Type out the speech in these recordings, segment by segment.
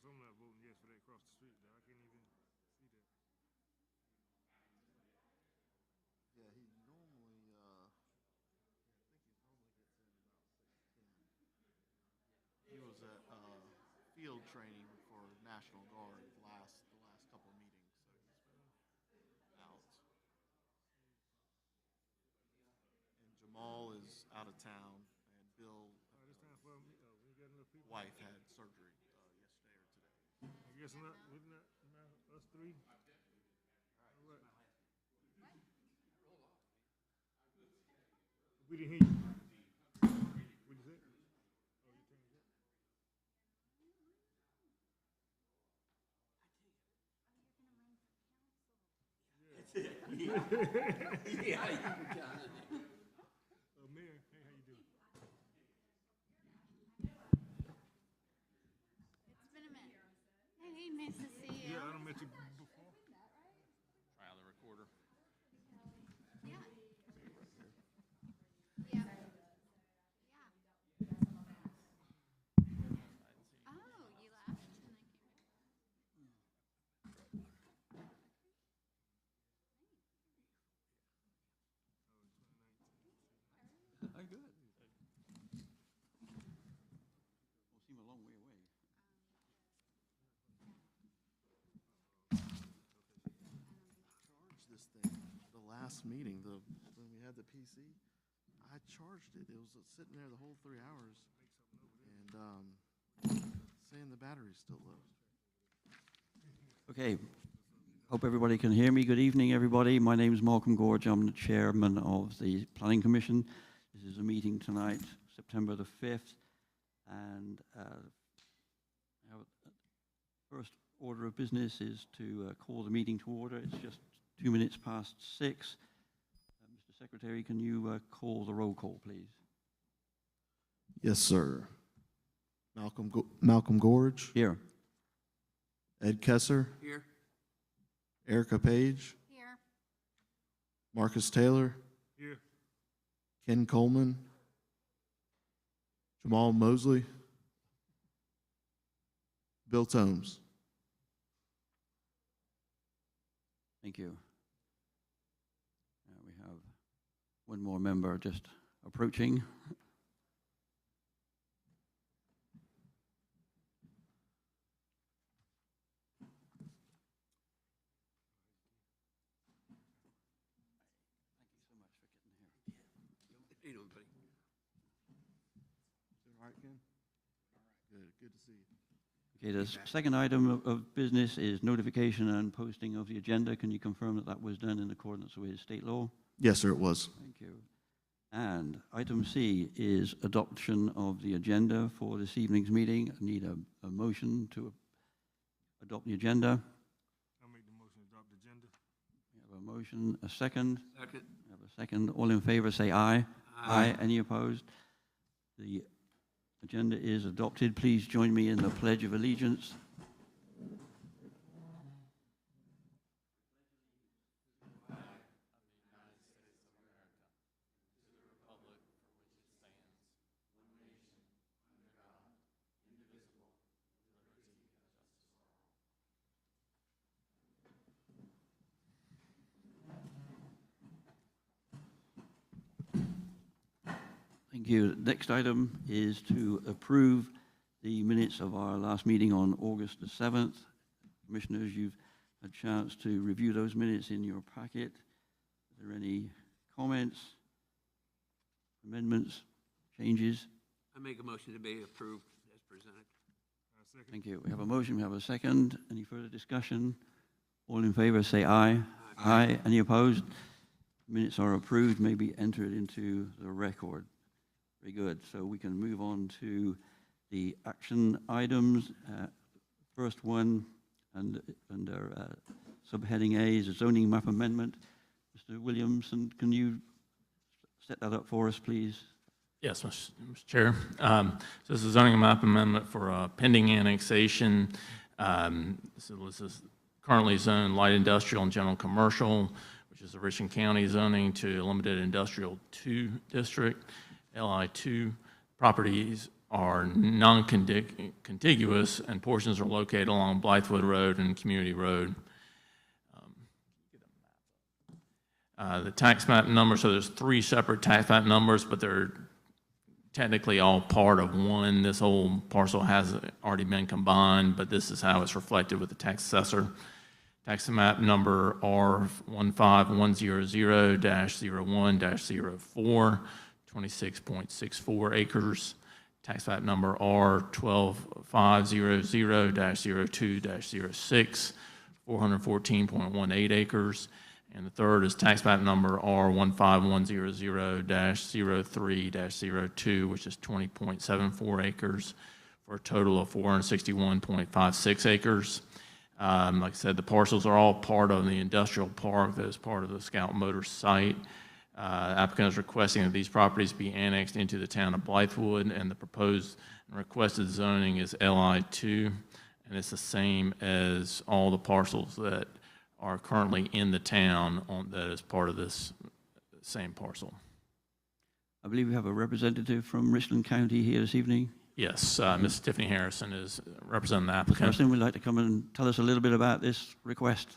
course, I'm not voting yes for that across the street, though. I can't even see that. Yeah, he normally, I think he normally gets in about 6:10. He was at, field training for National Guard the last couple of meetings, so he's been out. And Jamal is out of town, and Bill, This time for me, we got enough people. wife had surgery, yesterday or today. I guess not, us three. All right. We didn't hear you. What'd you say? Oh, you changed it? Yeah, you got it. Mayor, hey, how you doing? It's been a minute. Hey, nice to see you. Yeah, I don't met you before. Try out the recorder. Yeah. Yeah. Yeah. Oh, you left and then came back. Oh, good. We'll seem a long way away. Charged this thing, the last meeting, when we had the PC, I charged it. It was sitting there the whole 3 hours, and saying the battery's still low. Okay. Hope everybody can hear me. Good evening, everybody. My name is Malcolm Gorge. I'm the chairman of the Planning Commission. This is a meeting tonight, September the 5th. And our first order of business is to call the meeting to order. It's just 2 minutes past 6. Mr. Secretary, can you call the roll call, please? Yes, sir. Malcolm Gorge, Here. Ed Kesser, Here. Erica Page, Here. Marcus Taylor, Here. Ken Coleman, Jamal Mosley, Bill Tomes. Thank you. We have one more member just approaching. Hey, everybody. All right, Ken? All right. Good to see you. Okay, the second item of business is notification and posting of the agenda. Can you confirm that that was done in accordance with state law? Yes, sir, it was. Thank you. And item C is adoption of the agenda for this evening's meeting. I need a motion to adopt the agenda. I'll make the motion to adopt the agenda. We have a motion, a second. Second. We have a second. All in favor, say aye. Aye. Any opposed? The agenda is adopted. Please join me in the Pledge of Allegiance. Thank you. Next item is to approve the minutes of our last meeting on August the 7th. Commissioners, you've had a chance to review those minutes in your packet. Are there any comments, amendments, changes? I make a motion to be approved as presented. Second. Thank you. We have a motion, we have a second. Any further discussion? All in favor, say aye. Aye. Any opposed? Minutes are approved, may be entered into the record. Very good. So we can move on to the action items. First one, and under subheading A is a zoning map amendment. Mr. Williamson, can you set that up for us, please? Yes, Mr. Chair. So this is a zoning map amendment for pending annexation. So this is currently zoned light industrial and general commercial, which is the Richland County zoning, to limited industrial 2 district. LI2 properties are non-contiguous, and portions are located along Blythewood Road and Community Road. The tax map number, so there's 3 separate tax map numbers, but they're technically all part of one. This whole parcel has already been combined, but this is how it's reflected with the tax assessor. Tax map number R15100-01-04, 26.64 acres. Tax map number R12500-02-06, 414.18 acres. And the third is tax map number R15100-03-02, which is 20.74 acres, for a total of 461.56 acres. Like I said, the parcels are all part of the industrial park that is part of the Scout Motors site. Applicant is requesting that these properties be annexed into the town of Blythewood, and the proposed and requested zoning is LI2, and it's the same as all the parcels that are currently in the town that is part of this same parcel. I believe we have a representative from Richland County here this evening. Yes, Ms. Tiffany Harrison is representing the applicant. Harrison would like to come and tell us a little bit about this request.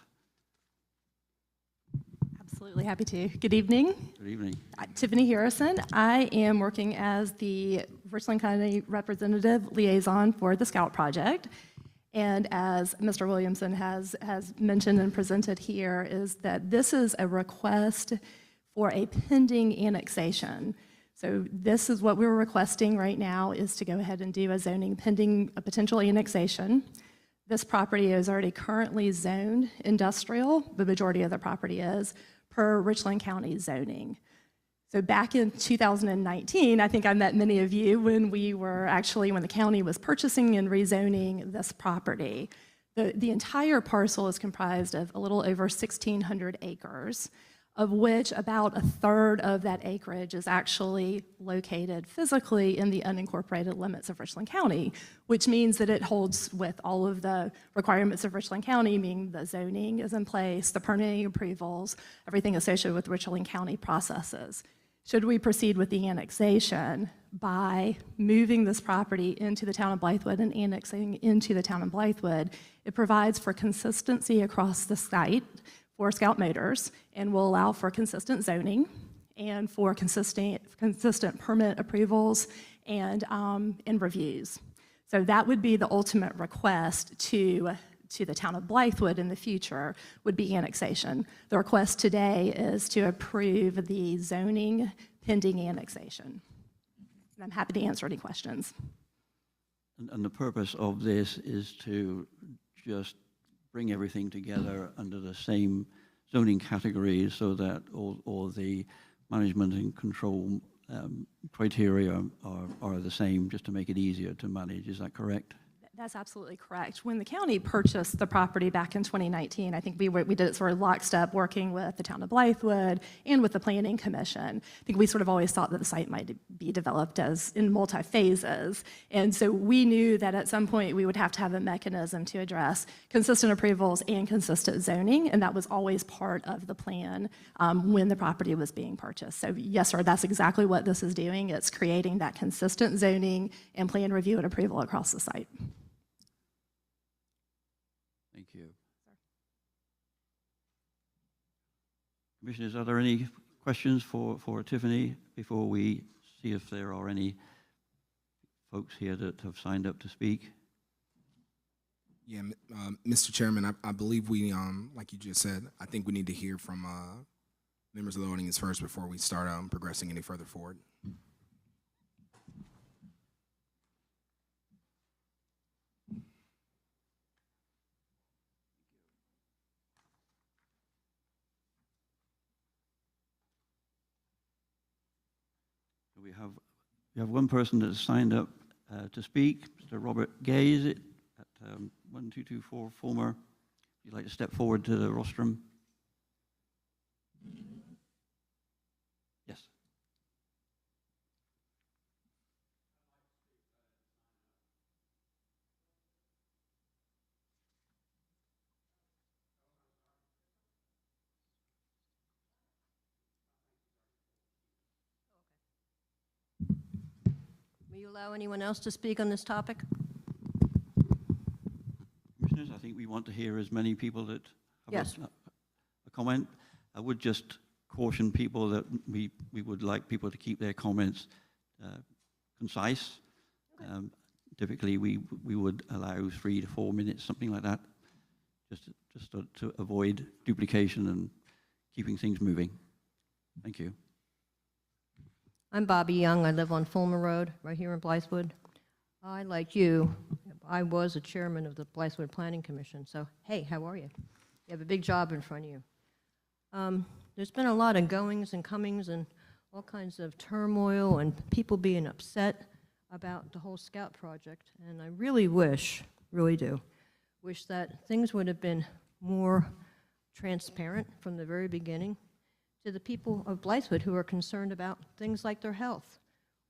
Absolutely happy to. Good evening. Good evening. Tiffany Harrison. I am working as the Richland County Representative Liaison for the Scout Project. And as Mr. Williamson has mentioned and presented here, is that this is a request for a pending annexation. So this is what we're requesting right now, is to go ahead and do a zoning pending a potential annexation. This property is already currently zoned industrial. The majority of the property is per Richland County zoning. So back in 2019, I think I met many of you when the county was purchasing and rezoning this property. The entire parcel is comprised of a little over 1,600 acres, of which about a third of that acreage is actually located physically in the unincorporated limits of Richland County, which means that it holds with all of the requirements of Richland County, meaning the zoning is in place, the permitting approvals, everything associated with Richland County processes. Should we proceed with the annexation by moving this property into the town of Blythewood and annexing into the town of Blythewood, it provides for consistency across the site for Scout Motors and will allow for consistent zoning and for consistent permit approvals and reviews. So that would be the ultimate request to the town of Blythewood in the future, would be annexation. The request today is to approve the zoning pending annexation. And I'm happy to answer any questions. And the purpose of this is to just bring everything together under the same zoning categories so that all the management and control criteria are the same, just to make it easier to manage. Is that correct? That's absolutely correct. When the county purchased the property back in 2019, I think we did it sort of lockstep, working with the town of Blythewood and with the Planning Commission. I think we sort of always thought that the site might be developed as in multi-phases. And so we knew that at some point we would have to have a mechanism to address consistent approvals and consistent zoning, and that was always part of the plan when the property was being purchased. So yes, sir, that's exactly what this is doing. It's creating that consistent zoning and plan review and approval across the site. Thank you. Commissioners, are there any questions for Tiffany before we see if there are any folks here that have signed up to speak? Yeah, Mr. Chairman, I believe we, like you just said, I think we need to hear from members of the audience first before we start progressing any further forward. We have one person that has signed up to speak, Mr. Robert Gay, is it, at 1224 Fulmer. If you'd like to step forward to the rostrum. Yes. Will you allow anyone else to speak on this topic? Commissioners, I think we want to hear as many people that have Yes. a comment. I would just caution people that we would like people to keep their comments concise. Typically, we would allow 3 to 4 minutes, something like that, just to avoid duplication and keeping things moving. Thank you. I'm Bobby Young. I live on Fulmer Road, right here in Blythewood. I, like you, I was a chairman of the Blythewood Planning Commission. So, hey, how are you? You have a big job in front of you. There's been a lot of goings and comings and all kinds of turmoil and people being upset about the whole Scout project. And I really wish, really do, wish that things would have been more transparent from the very beginning to the people of Blythewood who are concerned about things like their health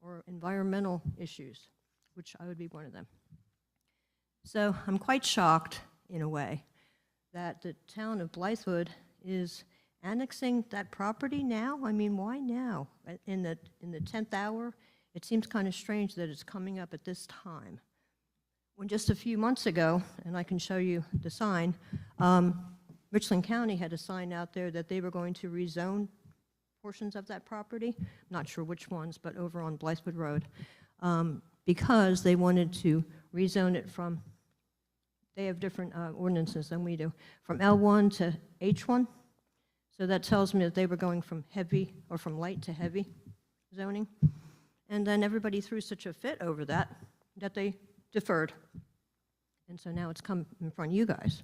or environmental issues, which I would be one of them. So I'm quite shocked, in a way, that the town of Blythewood is annexing that property now. I mean, why now? In the 10th hour? It seems kind of strange that it's coming up at this time. When just a few months ago, and I can show you the sign, Richland County had a sign out there that they were going to rezone portions of that property. I'm not sure which ones, but over on Blythewood Road, because they wanted to rezone it from, they have different ordinances than we do, from L1 to H1. So that tells me that they were going from heavy, or from light to heavy zoning. And then everybody threw such a fit over that, that they deferred. And so now it's come in front of you guys.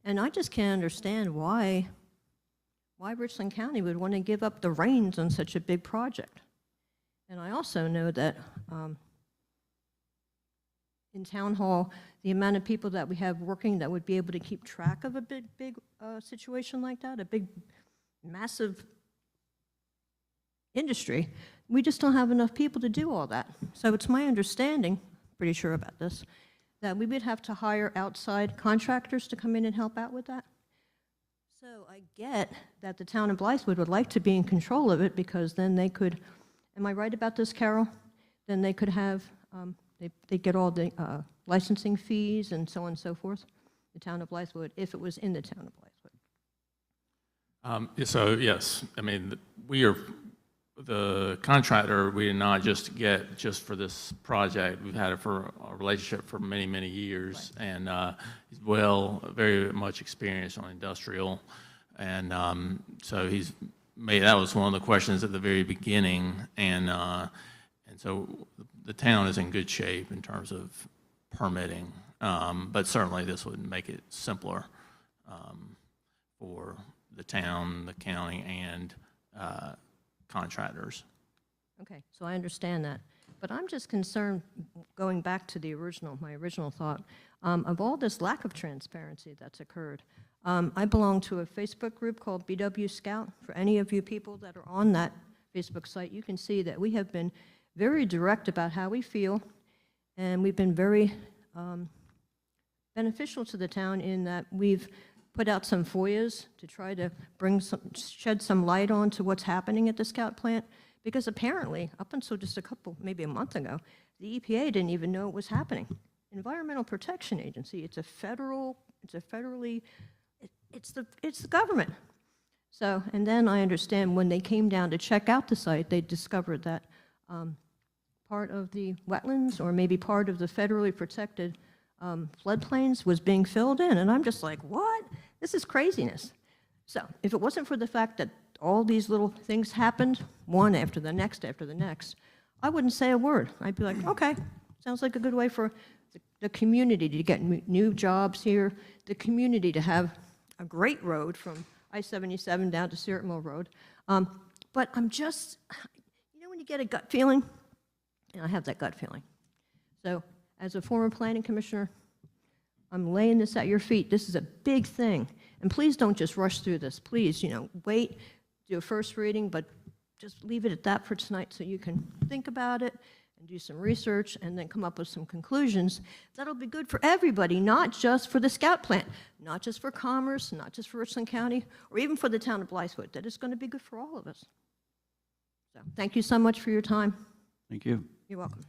And I just can't understand why Richland County would want to give up the reins on such a big project. And I also know that in Town Hall, the amount of people that we have working that would be able to keep track of a big situation like that, a big, massive industry, we just don't have enough people to do all that. So it's my understanding, pretty sure about this, that we would have to hire outside contractors to come in and help out with that. So I get that the town of Blythewood would like to be in control of it, because then they could, am I right about this, Carol? Then they could have, they get all the licensing fees and so on and so forth, the town of Blythewood, if it was in the town of Blythewood. So yes, I mean, we are, the contractor, we did not just get just for this project. We've had it for a relationship for many, many years, right. And he's very much experienced on industrial, and so he's made, that was one of the questions at the very beginning, and so the town is in good shape in terms of permitting, but certainly this would make it simpler for the town, the county, and contractors. Okay, so I understand that. But I'm just concerned, going back to the my original thought, of all this lack of transparency that's occurred. I belong to a Facebook group called BW Scout. For any of you people that are on that Facebook site, you can see that we have been very direct about how we feel, and we've been very beneficial to the town in that we've put out some FOIAs to try to shed some light on to what's happening at the Scout plant, because apparently, up until just maybe a month ago, the EPA didn't even know it was happening. Environmental Protection Agency, it's the government. So, and then I understand when they came down to check out the site, they discovered that part of the wetlands, or maybe part of the federally protected floodplains, was being filled in, and I'm just like, what? This is craziness. So if it wasn't for the fact that all these little things happened, one after the next, I wouldn't say a word. I'd be like, okay, sounds like a good way for the community to get new jobs here, the community to have a great road from I-77 down to Sierra Mill Road. But I'm just, when you get a gut feeling, and I have that gut feeling. So as a former planning commissioner, I'm laying this at your feet. This is a big thing. And please don't just rush through this. Please, wait, do a first reading, but just leave it at that for tonight so you can think about it and do some research and then come up with some conclusions that'll be good for everybody, not just for the Scout plant, not just for Commerce, not just for Richland County, or even for the town of Blythewood, that is going to be good for all of us. So thank you so much for your time. Thank you. You're welcome.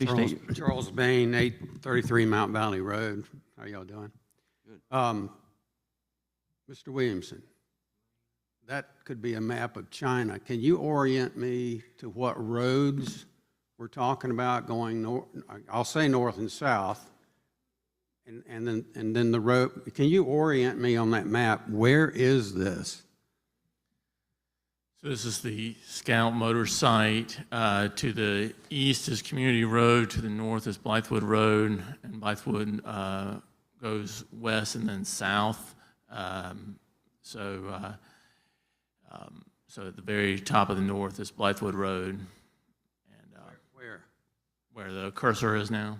Please state. Charles Bain, 833 Mount Valley Road. How y'all doing? Good. Mr. Williamson, that could be a map of China. Can you orient me to what roads we're talking about going north? I'll say north and south, and then the road. Can you orient me on that map? Where is this? So this is the Scout Motor site. To the east is Community Road, to the north is Blythewood Road, and Blythewood goes west and then south. So at the very top of the north is Blythewood Road, and where the cursor is now.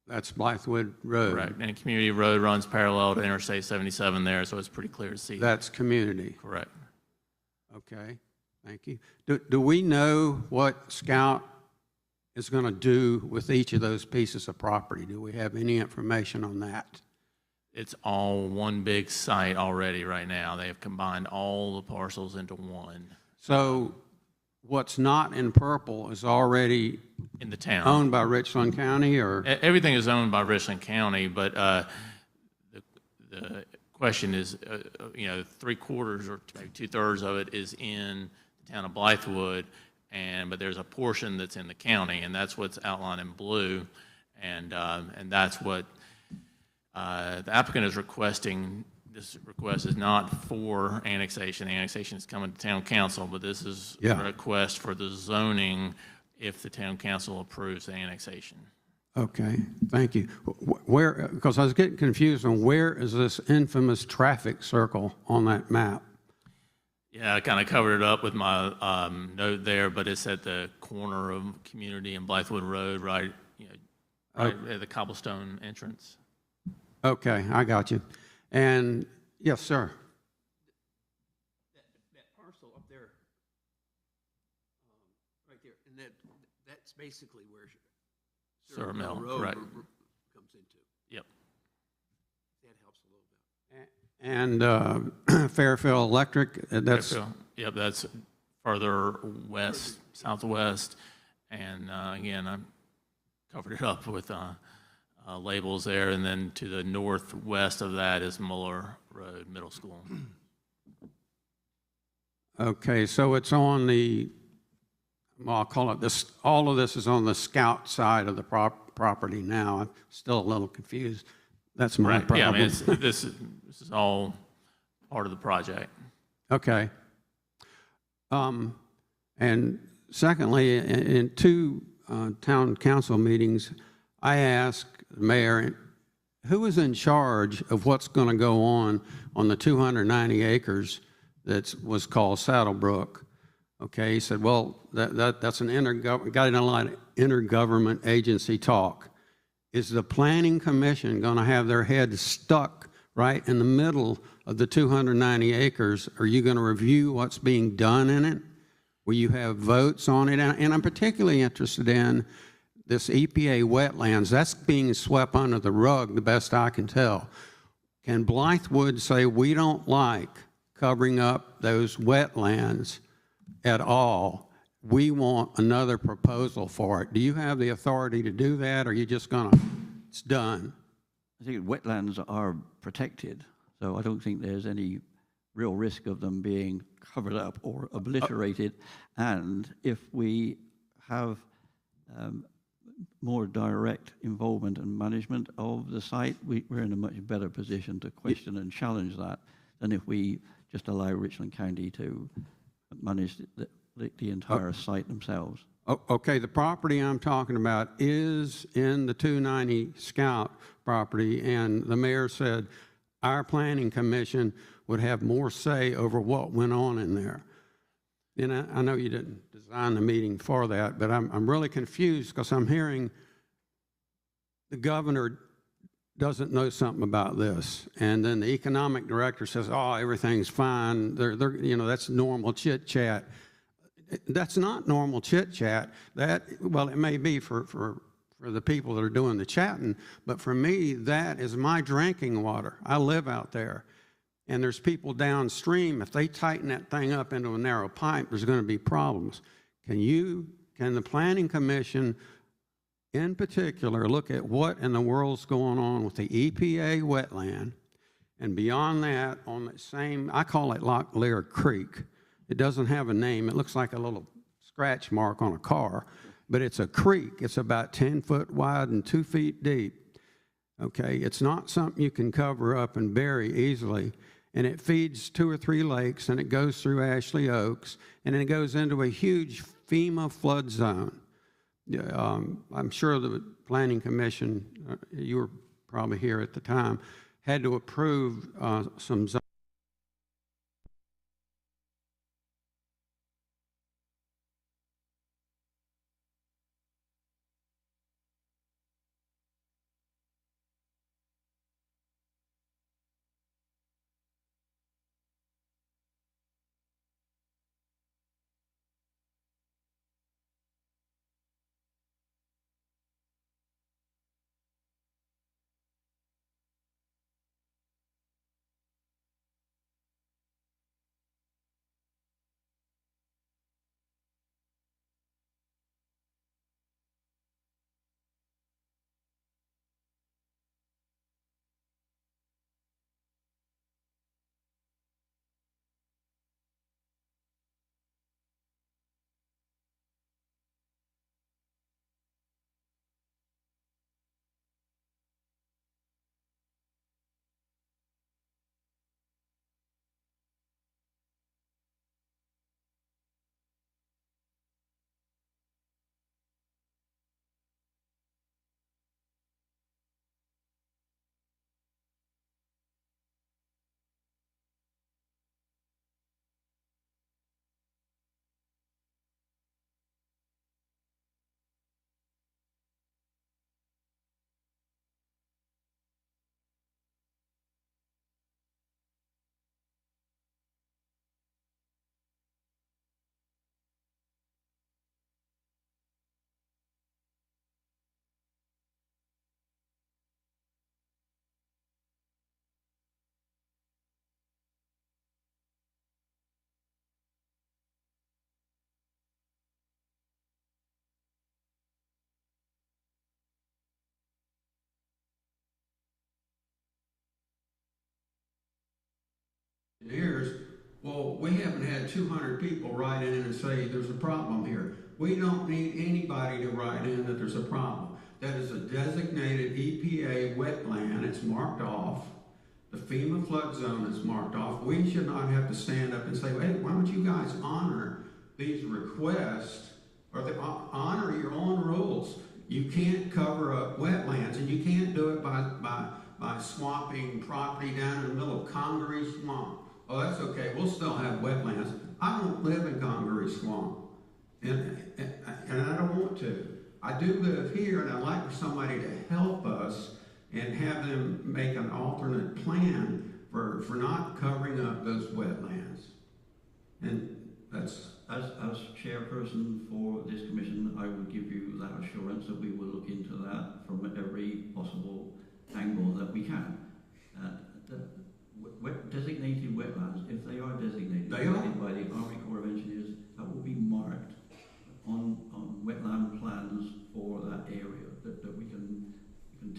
That's Blythewood Road. Correct. And Community Road runs parallel to Interstate 77 there, so it's pretty clear to see. That's Community. Correct. Okay, thank you. Do we know what Scout is going to do with each of those pieces of property? Do we have any information on that? It's all one big site already right now. They have combined all the parcels into one. So what's not in purple is already In the town. owned by Richland County, or? Everything is owned by Richland County, but the question is, 3/4 or maybe 2/3 of it is in the town of Blythewood, but there's a portion that's in the county, and that's what's outlined in blue, and that's what the applicant is requesting. This request is not for annexation. The annexation is coming to town council, but this is a request for the zoning if the town council approves the annexation. Okay, thank you. Where, because I was getting confused on where is this infamous traffic circle on that map? Yeah, I kind of covered it up with my note there, but it's at the corner of Community and Blythewood Road, right at the cobblestone entrance. Okay, I got you. And, yes, sir. That parcel up there, right there, and that's basically where Surrey Mill, Road correct. comes into. Yep. That helps a little bit. And Fairfield Electric, that's, Yep, that's further west, southwest, and again, I covered it up with labels there, and then to the northwest of that is Muller Road Middle School. okay, so it's on the, well, I'll call it this, all of this is on the Scout side of the property now. I'm still a little confused. That's my Right. problem. Yeah, I mean, this is all part of the project. Okay. And secondly, in two town council meetings, I asked the mayor, who is in charge of what's going to go on the 290 acres that was called Saddlebrook? Okay, he said, well, that's an got in a lot of intergovernment agency talk. Is the planning commission going to have their head stuck right in the middle of the 290 acres? Are you going to review what's being done in it? Will you have votes on it? And I'm particularly interested in this EPA wetlands. That's being swept under the rug, the best I can tell. Can Blythewood say, we don't like covering up those wetlands at all? We want another proposal for it. Do you have the authority to do that, or are you just going to, it's done? I think wetlands are protected, so I don't think there's any real risk of them being covered up or obliterated. And if we have more direct involvement and management of the site, we're in a much better position to question and challenge that than if we just allow Richland County to manage the entire site themselves. Okay, the property I'm talking about is in the 290 Scout property, and the mayor said our planning commission would have more say over what went on in there. And I know you didn't design the meeting for that, but I'm really confused because I'm hearing the governor doesn't know something about this, and then the economic director says, "Oh, everything's fine." That's normal chit chat. That's not normal chit chat. Well, it may be for the people that are doing the chatting, but for me, that is my drinking water. I live out there. And there's people downstream. If they tighten that thing up into a narrow pipe, there's going to be problems. Can the planning commission in particular, look at what in the world's going on with the EPA wetland. And beyond that, on the same, I call it Loch Lear Creek. It doesn't have a name. It looks like a little scratch mark on a car, but it's a creek. It's about 10 foot wide and 2 feet deep. Okay, it's not something you can cover up and bury easily. And it feeds 2 or 3 lakes, and it goes through Ashley Oaks, and then it goes into a huge FEMA flood zone. I'm sure the Planning Commission, you were probably here at the time, had to approve some zones. Years, well, we haven't had 200 people write in and say there's a problem here. We don't need anybody to write in that there's a problem. That is a designated EPA wetland. It's marked off. The FEMA flood zone is marked off. We should not have to stand up and say, hey, why don't you guys honor these requests or honor your own rules? You can't cover up wetlands, and you can't do it by swamping property down in the middle of Congaree Swamp. Oh, that's okay. We'll still have wetlands. I don't live in Congaree Swamp, and I don't want to. I do live here, and I'd like for somebody to help us and have them make an alternate plan for not covering up those wetlands. And that's... As chairperson for this commission, I would give you that assurance that we will look into that from every possible angle that we can. Designated wetlands, if they are designated by the Army Corps of Engineers, that will be marked on wetland plans for that area that we can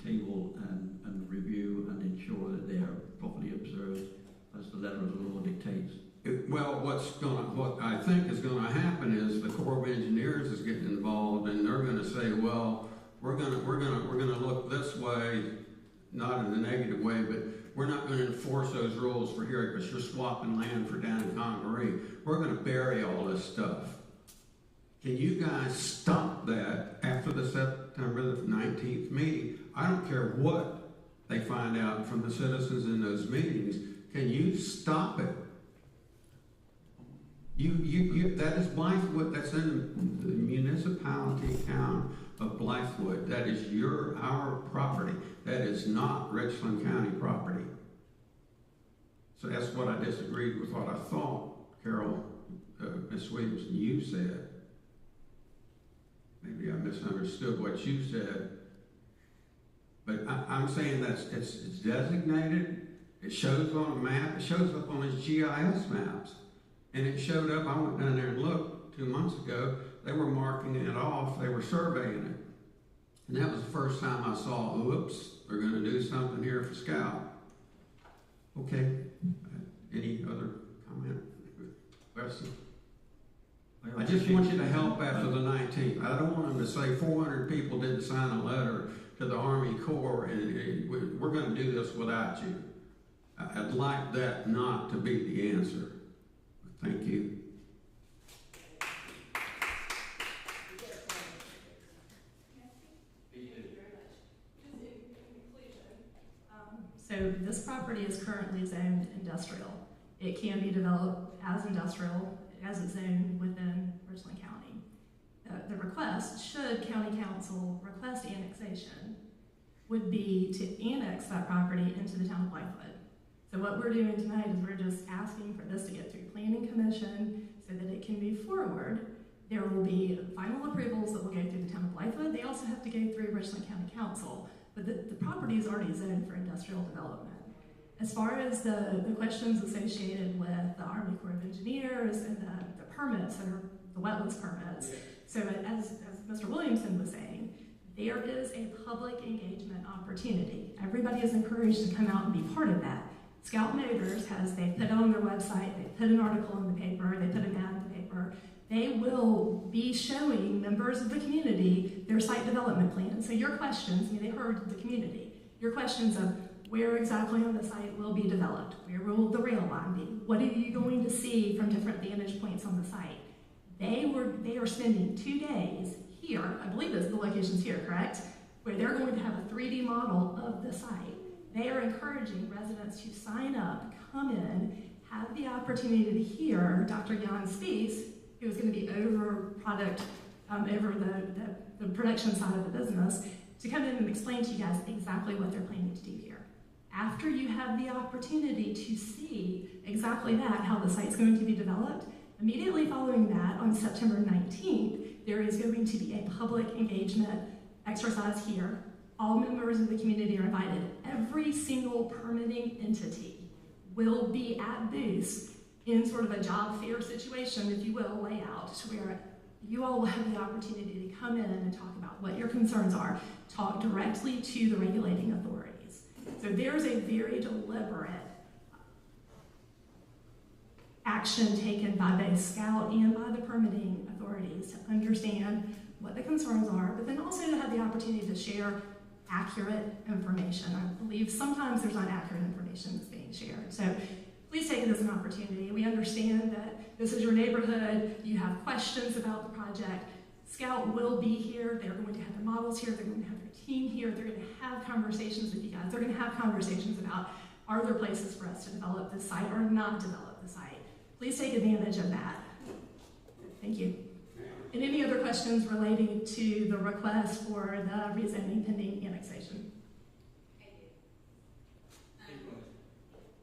table and review and ensure that they are properly observed as the letter of the law dictates. What I think is going to happen is the Corps of Engineers is getting involved, and they're going to say, well, we're going to look this way, not in a negative way, but we're not going to enforce those rules for here because you're swapping land for down in Congaree. We're going to bury all this stuff. Can you guys stop that after the September the 19th meeting? I don't care what they find out from the citizens in those meetings. Can you stop it? That is Blythewood. That's in the municipality town of Blythewood. That is our property. That is not Richland County property. So that's what I disagreed with what I thought, Carol, Ms. Williamson, you said. Maybe I misunderstood what you said. But I'm saying that it's designated. It shows on a map. It shows up on his GIS maps. And it showed up, I went down there and looked 2 months ago, they were marking it off, they were surveying it. And that was the first time I saw, oops, they're gonna do something here for Scout. Okay, any other comment? Question? I just want you to help after the 19th. I don't want them to say 400 people didn't sign a letter to the Army Corps and we're gonna do this without you. I'd like that not to be the answer. Thank you. So this property is currently zoned industrial. It can be developed as industrial as it's zoned within Richland County. The request, should County Council request annexation, would be to annex that property into the town of Blythewood. So what we're doing tonight is we're just asking for this to get through Planning Commission so that it can move forward. There will be final approvals that will go through the town of Blythewood. They also have to go through Richland County Council. But the property is already zoned for industrial development. As far as the questions associated with the Army Corps of Engineers and the permits that are the wetlands permits, so as Mr. Williamson was saying, there is a public engagement opportunity. Everybody is encouraged to come out and be part of that. Scout Motors they put it on their website, they put an article in the paper, they put an ad in the paper. They will be showing members of the community their site development plan. So your questions, they heard the community. Your questions of where exactly on the site will be developed, where will the rail line be, what are you going to see from different vantage points on the site. They are spending 2 days here, I believe the location's here, correct? Where they're going to have a 3D model of the site. They are encouraging residents to sign up, come in, have the opportunity to hear Dr. Jan Spies, who is going to be over the production side of the business, to come in and explain to you guys exactly what they're planning to do here. After you have the opportunity to see exactly that, how the site's going to be developed, immediately following that, on September 19th, there is going to be a public engagement exercise here. All members of the community are invited. Every single permitting entity will be at booths in sort of a job fair situation, if you will, layout, to where you all will have the opportunity to come in and talk about what your concerns are, talk directly to the regulating authorities. So there's a very deliberate action taken by both Scout and by the permitting authorities to understand what the concerns are, but then also to have the opportunity to share accurate information. I believe sometimes there's not accurate information that's being shared. So please take it as an opportunity. We understand that this is your neighborhood, you have questions about the project. Scout will be here, they're going to have their models here, they're going to have their team here, they're going to have conversations with you guys, they're going to have conversations about, are there places for us to develop this site or not develop the site? Please take advantage of that. Thank you. And any other questions relating to the request for the rezoning pending annexation? I do.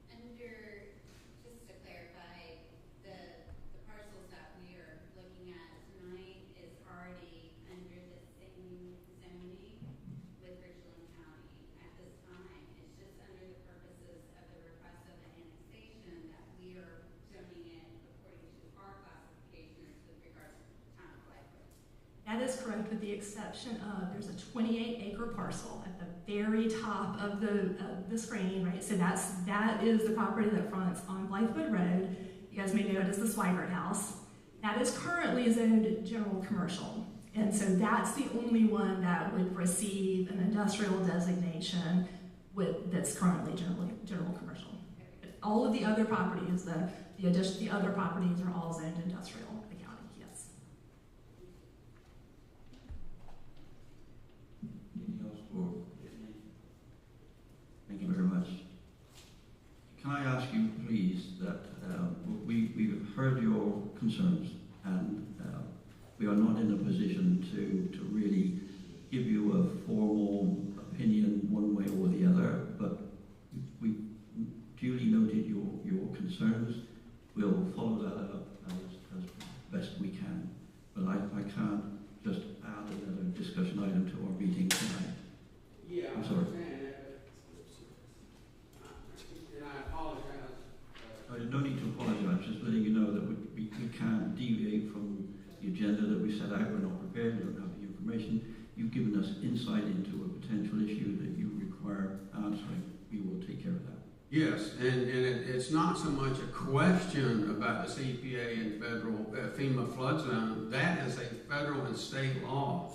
Under, just to clarify, the parcels that we are looking at tonight is already under the same zoning with Richland County at this time. It's just under the purposes of the request of the annexation that we are zoning it according to our classifications with regards to the town of Blythewood. That is correct, with the exception of there's a 28-acre parcel at the very top of the screen, right? So that is the property that fronts on Blythewood Road. You guys may know it as the Swigert House. That is currently zoned general commercial. And so that's the only one that would receive an industrial designation that's currently general commercial. All of the other properties, the other properties are all zoned industrial. Thank you very much. Can I ask you, please, that we've heard your concerns, and we are not in a position to really give you a formal opinion one way or the other, but we duly noted your concerns. We'll follow that up as best we can, but I can't just add another discussion item to our meeting tonight. Yeah, I'm sorry. And I apologize. No need to apologize, just letting you know that we can't deviate from the agenda that we set out. We're not prepared, we don't have the information. You've given us inside not so much a question about the CPA and federal FEMA flood zone. That is a federal and state law.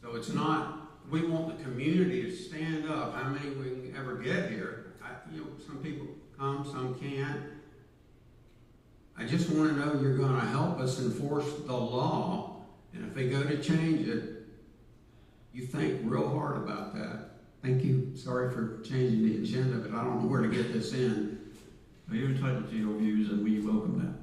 So it's not, we want the community to stand up. How many we can ever get here? Some people come, some can't. I just want to know you're going to help us enforce the law, and if they go to change it, you think real hard about that. Thank you. Sorry for changing the agenda, but I don't know where to get this in. Well, you're entitled to your views, and we welcome that.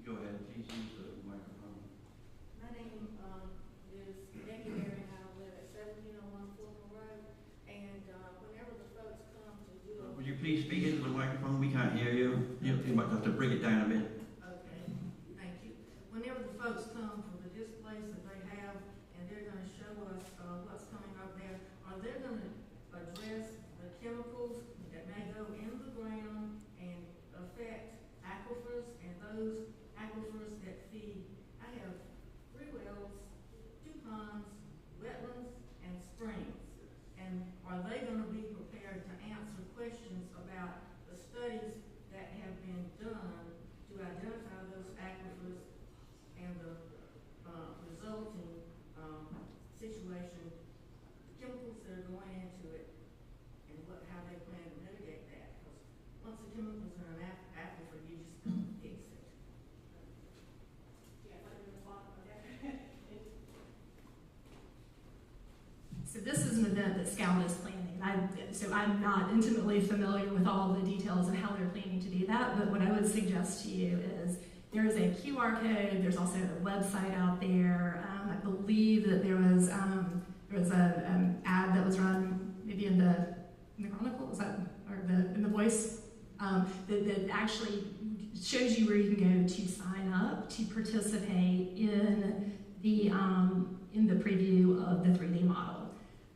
Go ahead, please use the microphone. My name is Becky Berry, and I live at 1701 Fulton Road. And whenever the folks come to do a... Would you please speak into the microphone? We can't hear you. You might have to bring it down a bit. Okay, thank you. Whenever the folks come for the displays that they have, and they're going to show us what's coming up there, are they going to address the chemicals that may go in the ground and affect aquifers and those aquifers that feed? I have 3 wells, 2 ponds, wetlands, and springs. And are they going to be prepared to answer questions about the studies that have been done to identify those aquifers and the resulting situation, the chemicals that are going into it, and how they plan to mitigate that? Because once the chemicals are in an aquifer, you just don't fix it. So this is an event that Scout is planning. So I'm not intimately familiar with all the details of how they're planning to do that, but what I would suggest to you is there is a QR code. There's also a website out there. I believe that there was a ad that was run maybe in the Chronicle, in the Voice, that actually shows you where you can go to sign up to participate in the preview of the 3D model.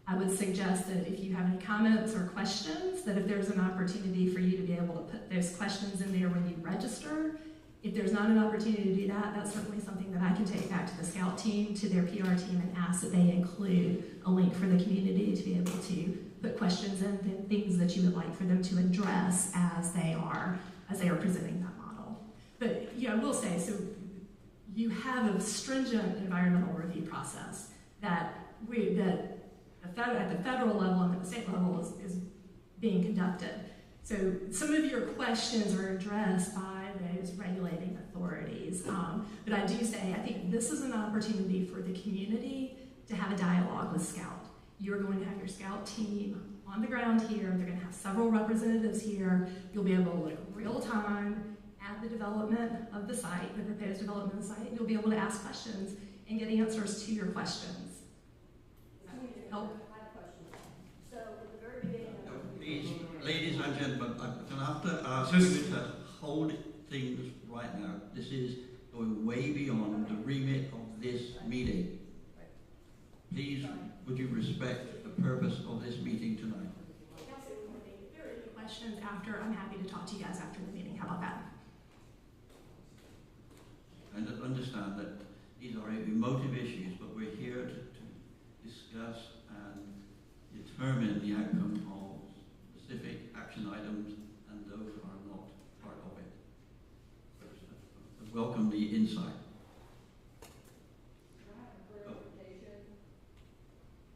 I would suggest that if you have any comments or questions, that if there's an opportunity for you to be able to put those questions in there when you register. If there's not an opportunity to do that, that's certainly something that I can take back to the Scout team, to their PR team, and ask that they include a link for the community to be able to put questions in, and things that you would like for them to address as they are presenting that model. But I will say, so you have a stringent environmental review process that at the federal level and at the state level is being conducted. So some of your questions are addressed by those regulating authorities. But I do say, I think this is an opportunity for the community to have a dialogue with Scout. You're going to have your Scout team on the ground here. They're going to have several representatives here. You'll be able to look real time at the development of the site, the proposed development of the site. You'll be able to ask questions and get answers to your questions. Help? So at the very beginning of Please, ladies and gentlemen, I'm going to have to ask you to hold things right now. This is going way beyond the remit of this meeting. Please, would you respect the purpose of this meeting tonight? If there are any questions after, I'm happy to talk to you guys after the meeting. How about that? And understand that these are emotive issues, but we're here to discuss and determine the outcome of specific action items, and those are not part of it. But I welcome the insight.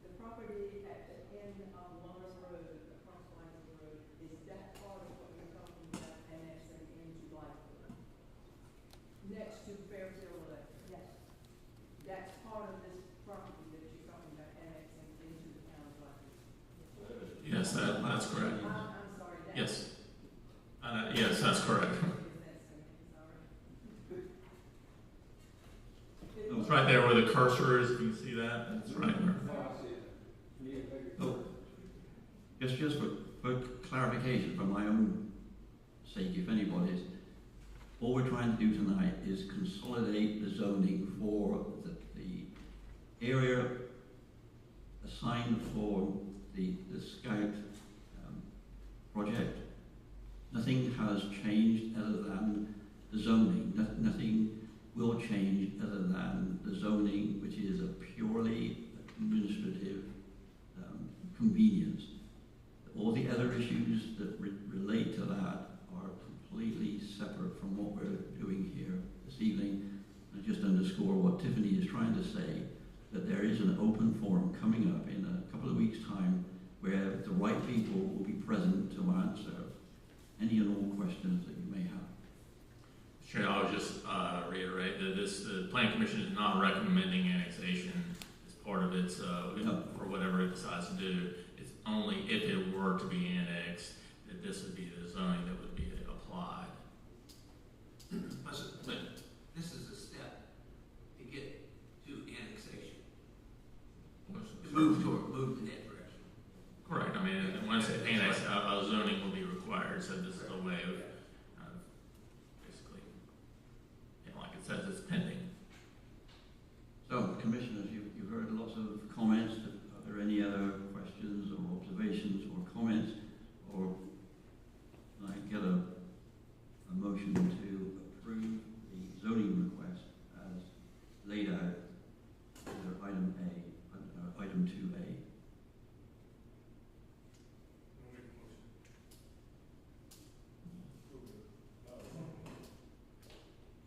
The property at the end of Lawrence Road, across Blythewood Road, is that part of what you're talking about annexing into Blythewood? Next to Fairfield Electric? Yes. That's part of this property that you're talking about annexing into the town of Blythewood? Yes, that's correct. I'm sorry. Yes. Yes, that's correct. It's right there where the cursor is. If you can see that, it's right there. Oh, just for clarification, for my own sake, if anybody's, all we're trying to do tonight is consolidate the zoning for the area assigned for the Scout project. nothing has changed other than the zoning. Nothing will change other than the zoning, which is a purely administrative convenience. All the other issues that relate to that are completely separate from what we're doing here this evening. I just underscore what Tiffany is trying to say, that there is an open forum coming up in a couple of weeks' time where the right people will be present to answer any and all questions that you may have. Chair, I would just reiterate that the Planning Commission is not recommending annexation as part of its, for whatever it decides to do. It's only if it were to be annexed that this would be the zoning that would be applied. But this is a step to get to annexation. Move in that direction. Correct. I mean, once it annexed, a zoning will be required, so this is a way of basically, like it says, it's pending. So, Commissioners, you've heard lots of comments. Are there any other questions or observations or comments? Or can I get a motion to approve the zoning request as laid out under item A, item 2A?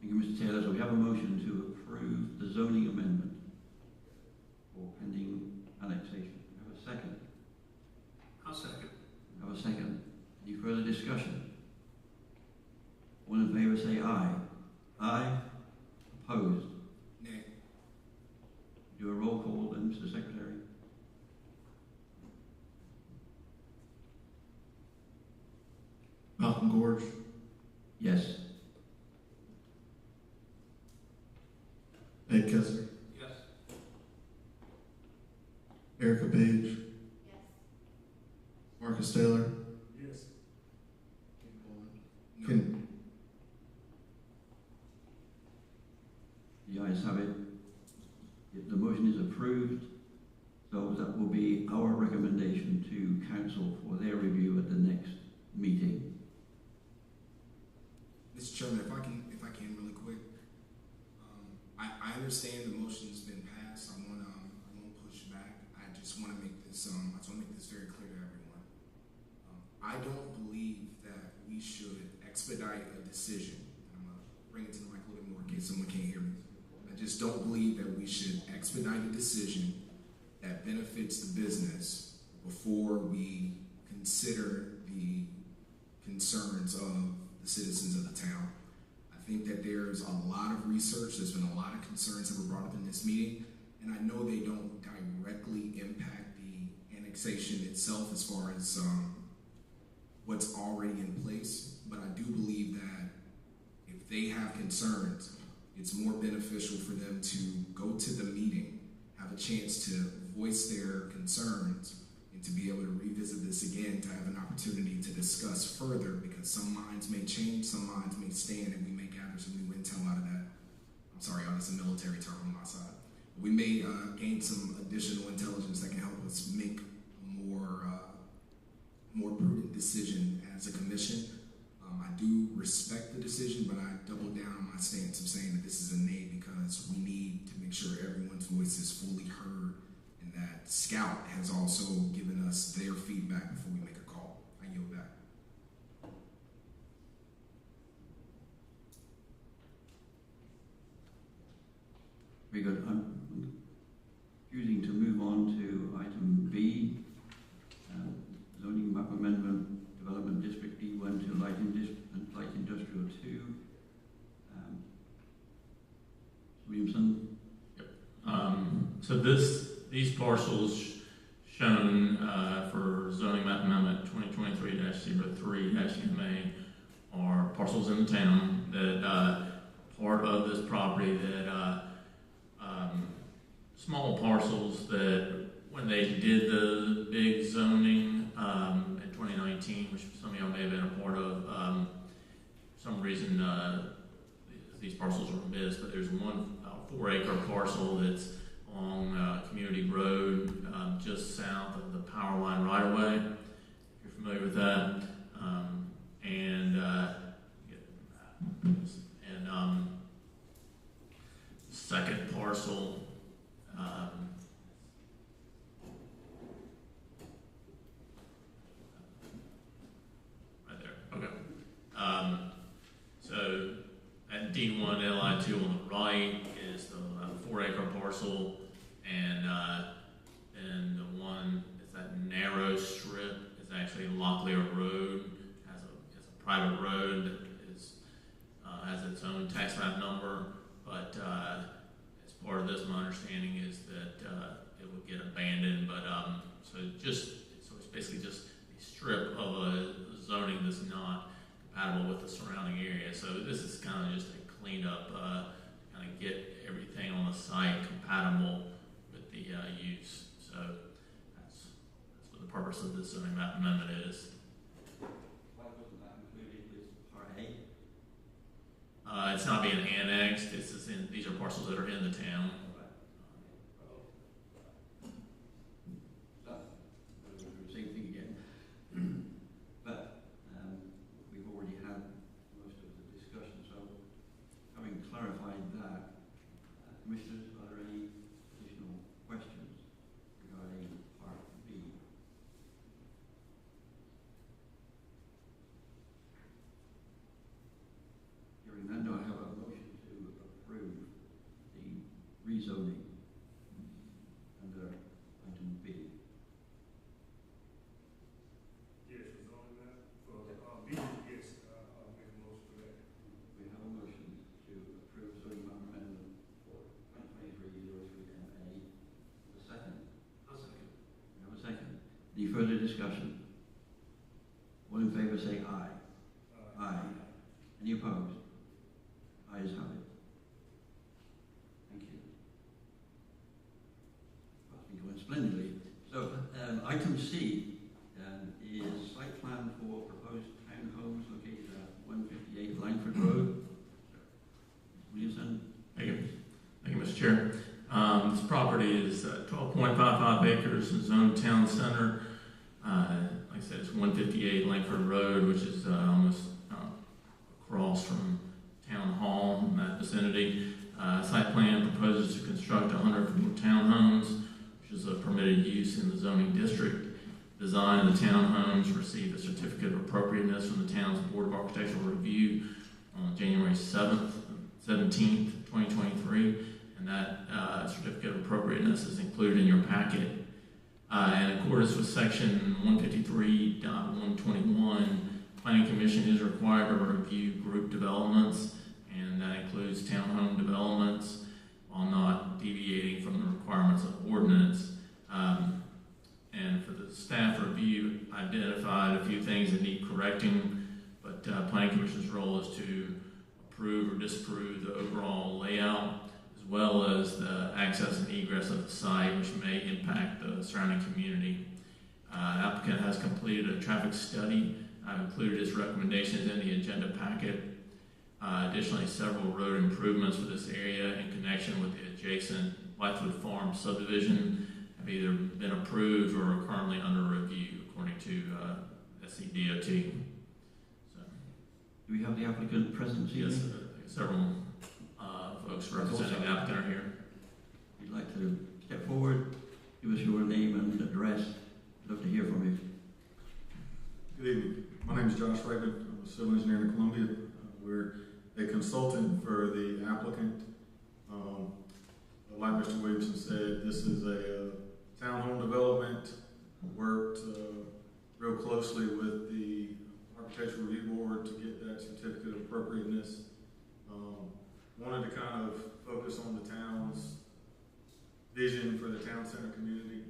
Thank you, Mr. Taylor. So we have a motion to approve the zoning amendment for pending annexation. We have a second. I'll second. We have a second. Any further discussion? All in favor say aye. Aye. Opposed? Nay. Do a roll call then, Mr. Secretary. Malcolm Gorge, Yes. Ed Kessler, Yes. Erica Page, Yes. Marcus Taylor, Yes. No. Ken, The ayes have it. If the motion is approved, so that will be our recommendation to council for their review at the next meeting. Mr. Chairman, if I can really quick, I understand the motion's been passed. I won't push back. I just want to make this very clear to everyone. I don't believe that we should expedite a decision. I'm gonna bring it to the mic a little bit more in case someone can't hear me. I just don't believe that we should expedite a decision that benefits the business before we consider the concerns of the citizens of the town. I think that there's a lot of research, there's been a lot of concerns that were brought up in this meeting, and I know they don't directly impact the annexation itself as far as what's already in place, but I do believe that if they have concerns, it's more beneficial for them to go to the meeting, have a chance to voice their concerns, and to be able to revisit this again, to have an opportunity to discuss further, because some minds may change, some minds may stand, and we may gather some new intel out of that. I'm sorry, that's a military term on my side. We may gain some additional intelligence that can help us make a more prudent decision as a commission. I do respect the decision, but I double down on my stance of saying that this is a nay, because we need to make sure everyone's voice is fully heard, and that Scout has also given us their feedback before we make a call. I yield back. Very good. I'm choosing to move on to item B, zoning map amendment, development district D1 to light industrial 2. Williamson. Yep. So these parcels shown for zoning map amendment 2023-03-MA are parcels in the town that part of this property that small parcels that when they did the big zoning in 2019, which some of y'all may have been a part of, for some reason these parcels are missed, but there's one about 4-acre parcel that's along Community Road, just south of the power line right away, if you're familiar with that. And Right there, okay. So at D1 LI2 on the right is the 4-acre parcel, and then the one is that narrow strip is actually Locklear Road, has a private road that is has its own tax map number, but as part of this, my understanding is that it would get abandoned, but so it's basically just a strip of a zoning that's not compatible with the surrounding area. So this is kind of just a cleanup, kind of get everything on the site compatible with the use. So that's what the purpose of this zoning map amendment is. Why wasn't that included with Part A? It's not being annexed. These are parcels that are in the town. Same thing again. But we've already had most of the discussion, so having clarified that, Commissioners, are there any additional questions regarding Part B? Hearing none, do I have a motion to approve the rezoning under item B? Yes, it's on that, for, B, yes, I'll make a motion for that. We have a motion to approve zoning map amendment for 2023-03MA. A second? I'll second. We have a second. Any further discussion? All in favor say aye. Aye. Any opposed? Ayes have it. Thank you. Well, it's been going splendidly. So, item C is site plan for proposed townhomes located at 158 Langford Road. Williamson? Thank you. Thank you, Mr. Chair. This property is 12.55 acres in zone town center. Like I said, it's 158 Langford Road, which is almost across from Town Hall in that vicinity. Site plan proposes to construct 104 townhomes, which is a permitted use in the zoning district. Design of the townhomes received a certificate of appropriateness from the town's Board of Architectural Review on January 17th, 2023, and that certificate of appropriateness is included in your packet. In accordance with section 153.121, Planning Commission is required to review group developments, and that includes townhome developments, while not deviating from the requirements of ordinance. And for the staff review, identified a few things that need correcting, but Planning Commission's role is to approve or disapprove the overall layout, as well as the access and egress of the site, which may impact the surrounding community. Applicant has completed a traffic study. I've included his recommendations in the agenda packet. Additionally, several road improvements for this area in connection with the adjacent Blythewood Farm subdivision have either been approved or are currently under review, according to SCDOT. So, Do we have the applicant present this yes, evening? several folks representing the applicant are here. If you'd like to step forward, give us your name and address. I'd love to hear from you. Good evening. My name is Josh Raven. I'm a civil engineer in Columbia. We're a consultant for the applicant. Like Mr. Williamson said, this is a townhome development. Worked real closely with the Architectural Review Board to get that certificate of appropriateness. Wanted to kind of focus on the town's vision for the town center community,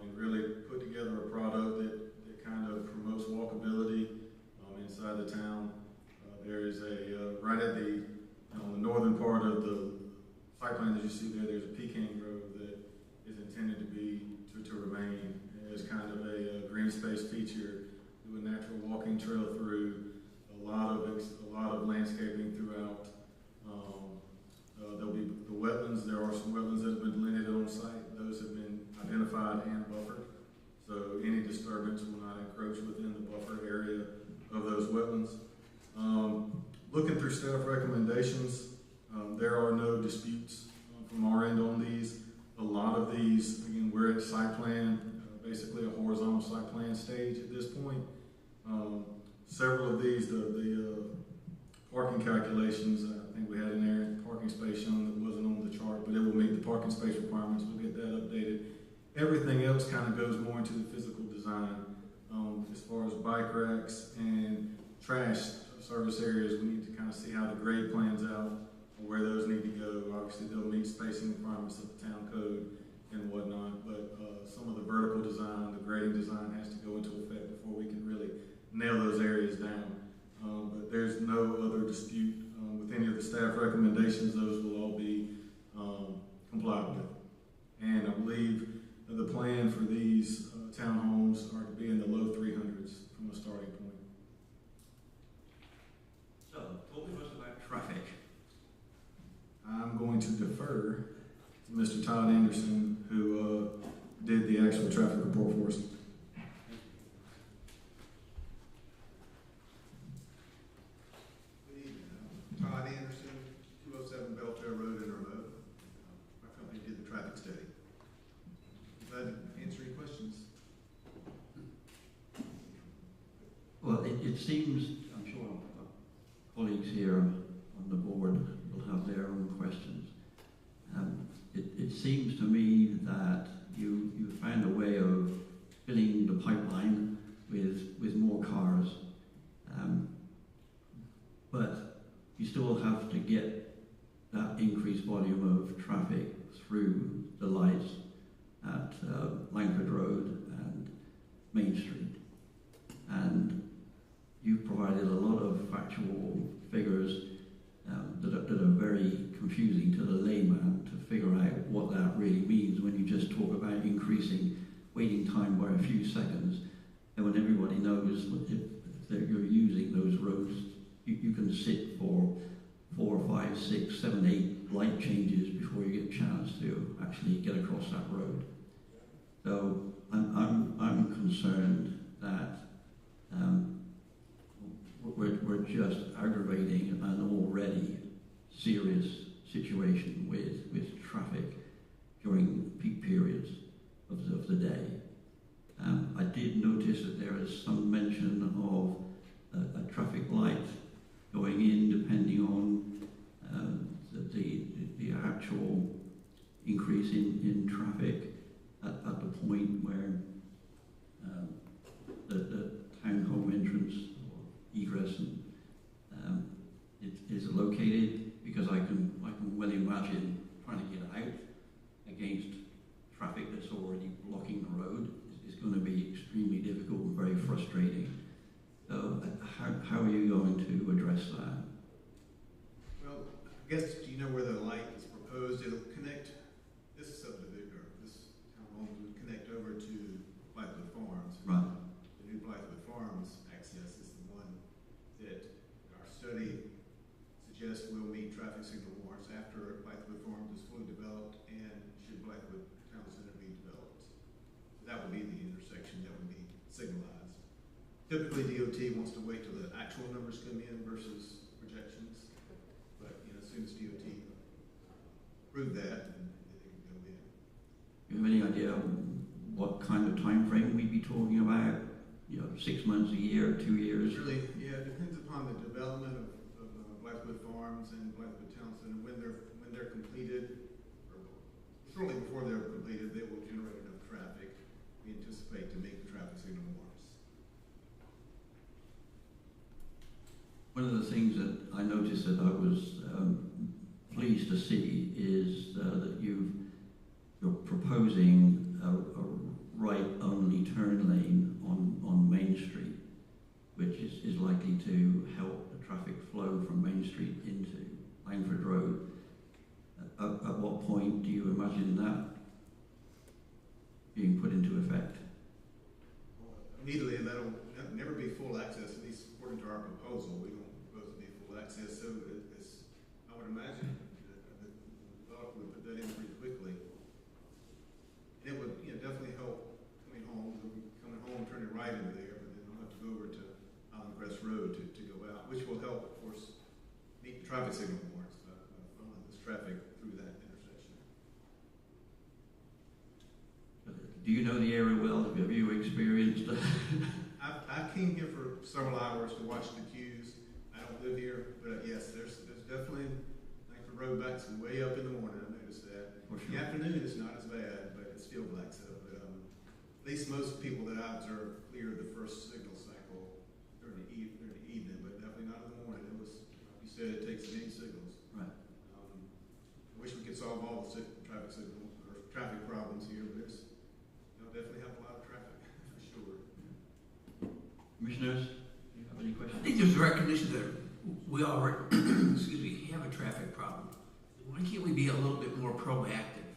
and really put together a product that kind of promotes walkability inside the town. There is a, right at the, on the northern part of the site plan that you see there, there's a pecan grove that is intended to be, to remain as kind of a green space feature, do a natural walking trail through, a lot of landscaping throughout. There'll be the wetlands. There are some wetlands that have been delineated on site. Those have been identified and buffered. So any disturbance will not encroach within the buffer area of those wetlands. Looking through staff recommendations, there are no disputes from our end on these. A the parking calculations. I think we had in there parking space shown that wasn't on the chart, but it will meet the parking space requirements. We'll get that updated. Everything else kind of goes more into the physical design. As far as bike racks and trash service areas, we need to kind of see how the grade plans out, or where those need to go. Obviously, they'll meet spacing requirements of the town code and whatnot, but some of the vertical design, the grading design has to go into effect before we can really nail those areas down. But there's no other dispute with any of the staff recommendations. Those will all be complied with. And I believe the plan for these townhomes are to be in the low 300s from a starting point. So, talk to us about traffic. I'm going to defer to Mr. Todd Anderson, who did the actual traffic report for us. Good evening. Todd Anderson, 207 Belfair Road in Remote. My company did the traffic study. Glad to answer any questions. Well, it seems, I'm sure our colleagues here on the board will have their own questions. It seems to me that you found a way of filling the pipeline with more cars, but you still have to get that increased volume of traffic through the lights at Langford Road and Main Street. And you've provided a lot of factual figures that are very confusing to the layman to figure out what that really means when you just talk about increasing waiting time by a few seconds. And when everybody knows if you're using those roads, you can sit for 4, 5, 6, 7, 8 light changes before you get a chance to actually get across that road. So I'm concerned that we're just aggravating an already serious situation with traffic during peak periods of the day. I did notice that there is some mention of a traffic light going in depending on the actual increase in traffic at the point where the townhome entrance or egress is located, because I can well imagine trying to get out against traffic that's already blocking the road is going to be extremely difficult and very frustrating. So how are you going to address that? Well, I guess, do you know where the light is proposed? It'll connect this subdivision, or this townhome would connect over to Blythewood Farms. Right. The new Blythewood Farms access is the one that our study suggests will meet traffic signal warrants after Blythewood Farms is fully developed and should Blythewood Town Center be developed. So that would be the intersection that would be signalized. Typically, DOT wants to wait till the actual numbers come in versus projections, but as soon as DOT approve that, then they can go in. Do you have any idea what kind of time frame we'd be talking about? 6 months, a year, 2 years? Really, yeah, it depends upon the development of Blythewood Farms and Blythewood Town Center. When they're completed, or shortly before they're completed, they will generate enough traffic. We anticipate to make the traffic signal warrants. One of the things that I noticed that I was pleased to see is that you're proposing a right-only turn lane on Main Street, which is likely to help the traffic flow from Main Street into Langford Road. At what point do you imagine that being put into effect? Immediately, that'll never be full access, at least according to our proposal. We don't propose to be full access, so I would imagine that the developer would put that in pretty quickly. And it would definitely help coming home, turning right into there, but then I'll have to go over to Island Crest Road to go out, which will help, of course, meet the traffic signal warrants, funneling this traffic through that intersection. Do you know the area well? Have you experienced? I came here for several hours to watch the queues. I don't live here, but yes, there's definitely, like the road backs way up in the morning, I noticed that. For In the sure. afternoon, it's not as bad, but it still blacks out. But at least most people that I observe clear the first signal cycle during the evening, but definitely not in the morning. It was, like you said, it takes 8 signals. Right. I wish we could solve all the traffic signals or traffic problems here, but it's, definitely have a lot of traffic for sure. Commissioners, do you have any I questions? think there's a recognition that we already, excuse me, have a traffic problem. Why can't we be a little bit more proactive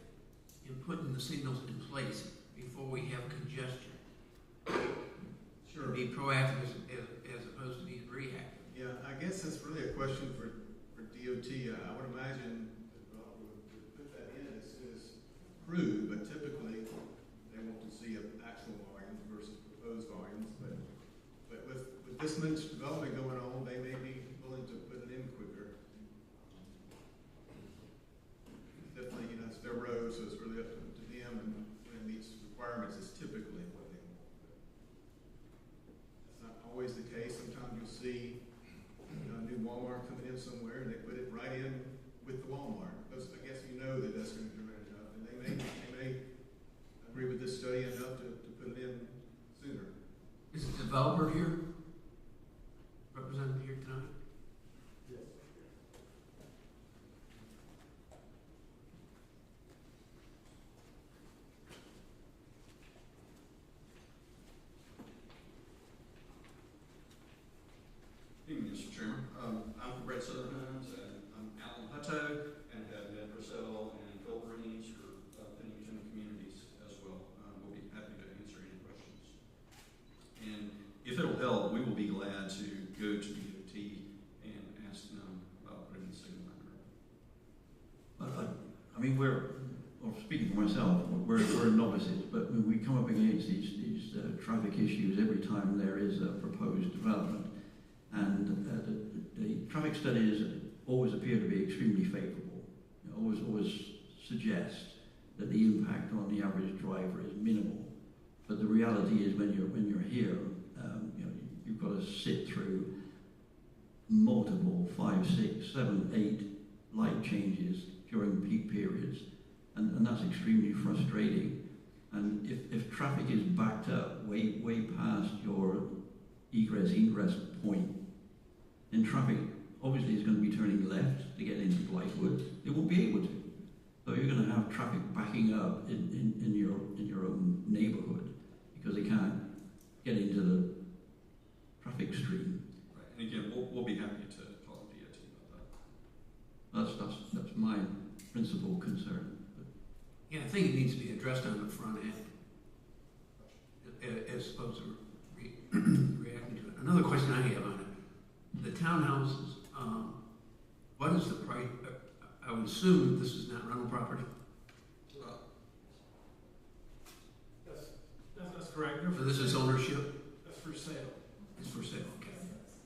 in putting the signals in place before we have congestion? Sure. Be proactive as opposed to being reactive. Yeah, I guess that's really a question for DOT. I would imagine that would put that in as soon as approved, but typically they want to see actual volumes versus proposed volumes. But with this much development going on, they may be willing to put it in quicker. Definitely, it's their road, so it's really up to them, and when it meets requirements is typically what they want. That's not always the case. Sometimes you'll see a new Walmart coming in somewhere, and they put it right in with the Walmart. Because I guess that that's going to generate enough, and they may agree with this study enough to put it in sooner. Is the developer here? Represented here tonight? Yes. Evening, Mr. Chairman. I'm from Brett Sutherland, and I'm Alan Hutto, and have met Purcell and Phil Reeds for Pennington Communities as well. We'll be happy to answer any questions. And if it'll help, we will be glad to go to DOT and ask them about putting the signal in there. I mean, or speaking for myself, we're novices, but when we come up against these traffic issues every time there is a proposed development, and the traffic studies always appear to be extremely favorable. Always suggest that the impact on the average driver is minimal. But the reality is, when you're here, you've got to sit through multiple 5, 6, 7, 8 light changes during peak periods, and that's extremely frustrating. And if traffic is backed up way past your egress point, then traffic obviously is going to be turning left to get into Blythewood. It won't be able to. So you're going to have traffic backing up in your own neighborhood because they can't get into the traffic stream. Right. And again, we'll be happy to talk to DOT about that. That's my principal concern. Yeah, I think it needs to be addressed on the front end, as opposed to reacting to it. Another question I have on it: the townhouses. What is the price? I would assume that this is not rental property. That's correct. So this is ownership. That's for sale. It's for sale. Okay.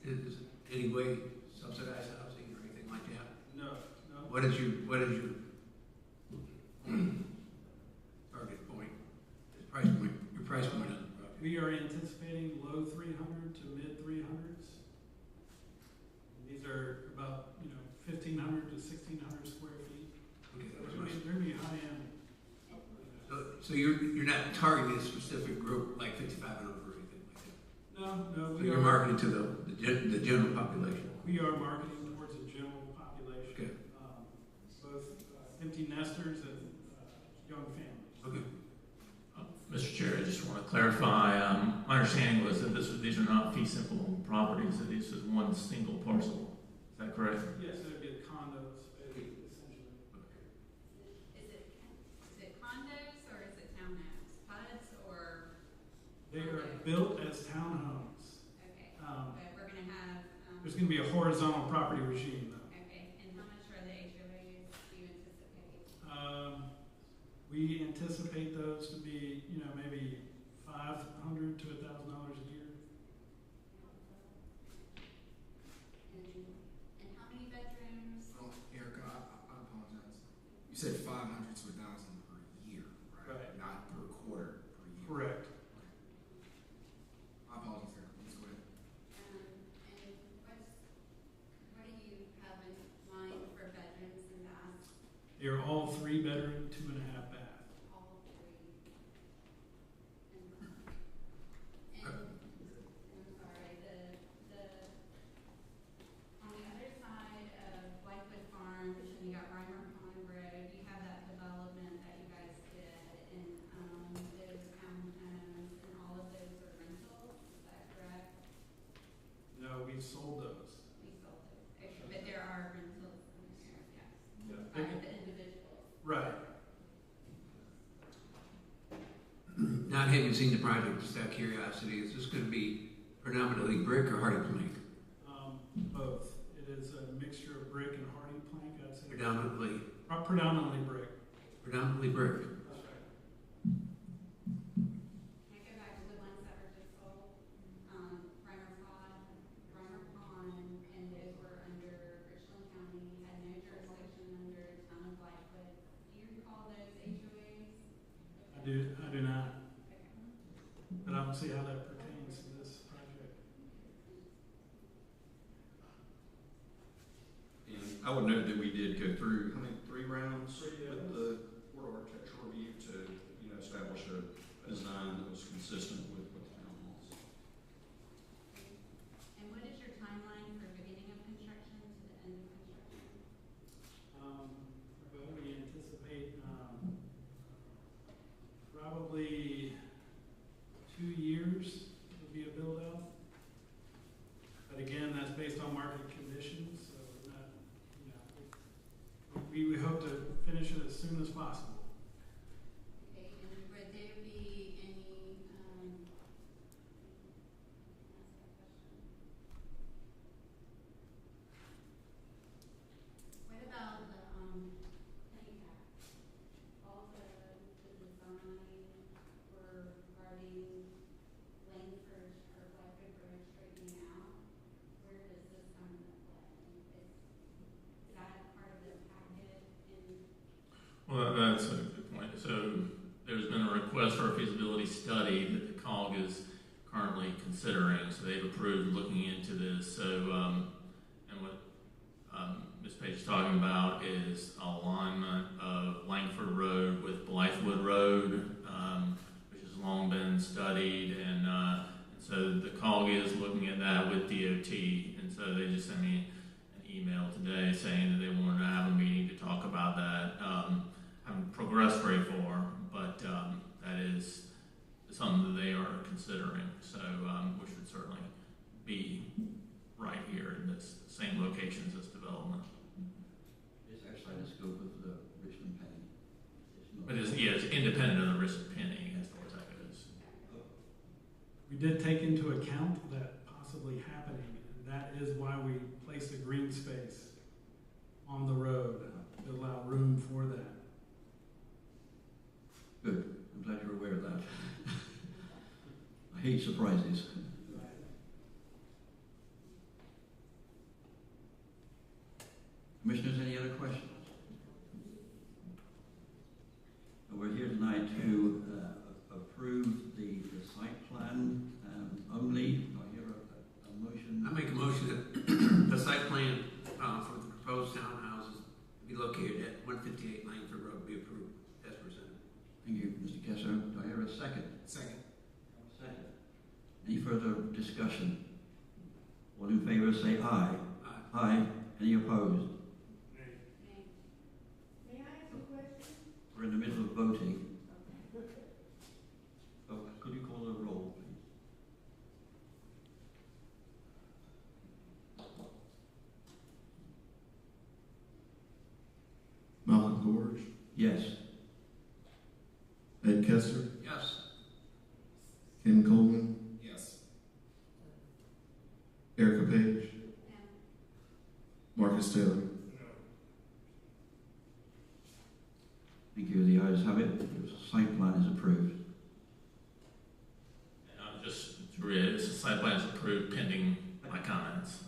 Is it any way subsidized housing or anything like that? No. What is your target point? Price point. Your price point on the property. We are anticipating low 300 to mid 300s. These are about 1,500 to 1,600 square feet. Okay, that was They're gonna be high end. So you're not targeting a specific group like 55 and over or anything like that. No. So you're marketing to the general population. We are marketing towards a general population. Okay. Both empty nesters and young families. Okay. Mr. Chair, I just want to clarify, my understanding was that these are not fee simple properties, that this is one single parcel. Is that correct? Yes, it would be a condo essentially. Is it condos or is it townhomes? PUDs or? They are built as townhomes. Okay, Um, but we're gonna have, There's going to be a horizontal property regime, though. okay, and how much are the HOAs do you anticipate? We anticipate those to be, maybe $500 to $1,000 a year. And how many bedrooms? Oh, Erica, I apologize. You said 500 to 1,000 per year, right? Right. Not per quarter, per year. Correct. My apologies. haven't seen the project, just out of curiosity. Is this going to be predominantly brick or hardy plank? Both. It is a mixture of brick and hardy plank, I'd say. Predominantly. Predominantly brick. Predominantly brick. That's right. Can I go back to the ones that were just sold? Runner Pond, and those were under Richland County, had no jurisdiction under Town of Blythewood. Do you recall those HOAs? I do not. But I don't see how that pertains to this project. And I would note that we did go through, I think, 3 rounds with the Board of Architectural Review to, establish a design that was consistent with the town halls. And what is your timeline for beginning of construction to the end of construction? Well, we anticipate probably 2 years would be a build out. But again, that's based on market conditions, so not, we hope to finish it as soon as possible. Okay, and would there be any, what about the, handicap? All the design for regarding Langford or Blackwood Road straightening out, where does this come into play? Is that part of the packet in? Well, that's a good point. So there's been a request for a feasibility study that the COG is currently considering. So they've approved looking into this. So, and what Ms. Page is talking about is alignment of Langford Road with Blythewood Road, which has long been studied. And so the COG is looking at that with DOT. And so they just sent me an email today saying that they wanted to have a meeting to talk about that. Haven't progressed very far, but that is something that they are considering. So which would certainly be right here in this same location as this development. It's outside the scope of the Richland Penny. But it's independent of the Richland Penny as far as that goes. We did take into account that possibly happening, and that is why we placed a green space on the road to allow room for that. Good. I'm glad you're aware of that. I hate surprises. Commissioners, any other questions? We're here tonight to approve the site plan only. I hear a motion. I make a motion that the site plan for the proposed townhouses be located at 158 Langford Road be approved as presented. Thank you, Mr. Kessler. Do I hear a second? Second. Second. Any further discussion? All in favor say aye. Aye. Aye. Any opposed? May I ask a question? We're in the middle of voting. Oh, could you call the roll, please? Malcolm Gorge, Yes. Ed Kessler, Yes. Ken Coleman, Yes. Erica Page, Marcus Taylor. Thank you. The ayes have it. The site plan is approved. And just to read, the site plan is approved pending my comments.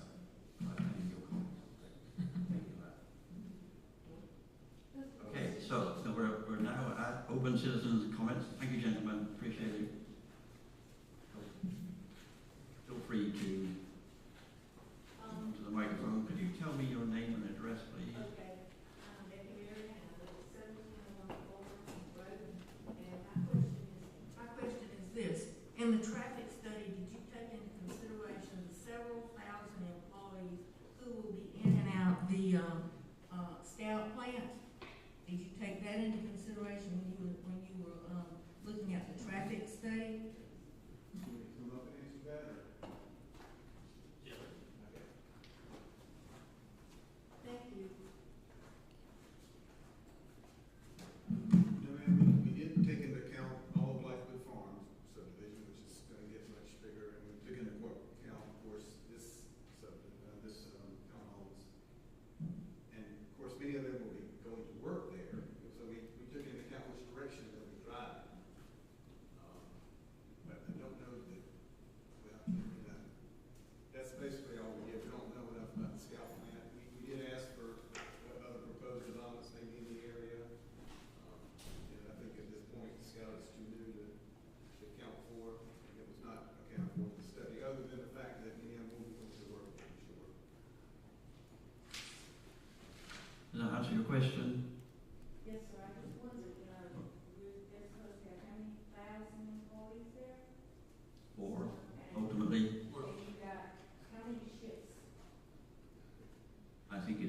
Okay, so we're now at open citizens' comments. Thank you, gentlemen. Appreciate it. Feel free to come to the microphone. Could you tell me your name and address, please? Okay, Becky Mary Hannah, 1701 Fulton Road, and my question is this: in the traffic study, did you take into consideration the several thousand employees who will be in and out the Scout plant? Did you take that into consideration when you were looking at the traffic study? Come up and answer that, or? Thank you. No, ma'am, we did take into account all of Blackwood Farms.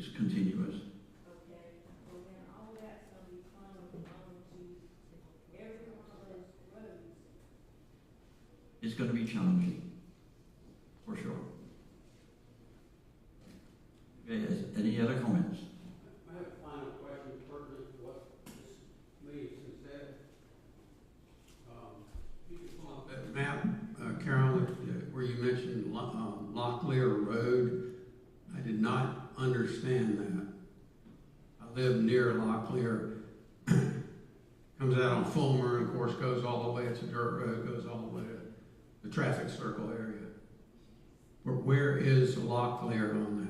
it's continuous. Okay, well then all that's gonna be funneled onto every one of those roads. It's going to be challenging, for sure. Okay, any other comments? I have a final question pertinent to what this meeting has said. You can pull up that map, Carol, where you mentioned Locklear Road. I did not understand that. I live near Locklear. Comes out on Fulmer, and of course goes all the way, it's a dirt road, goes all the way to the traffic circle area. Where is Locklear on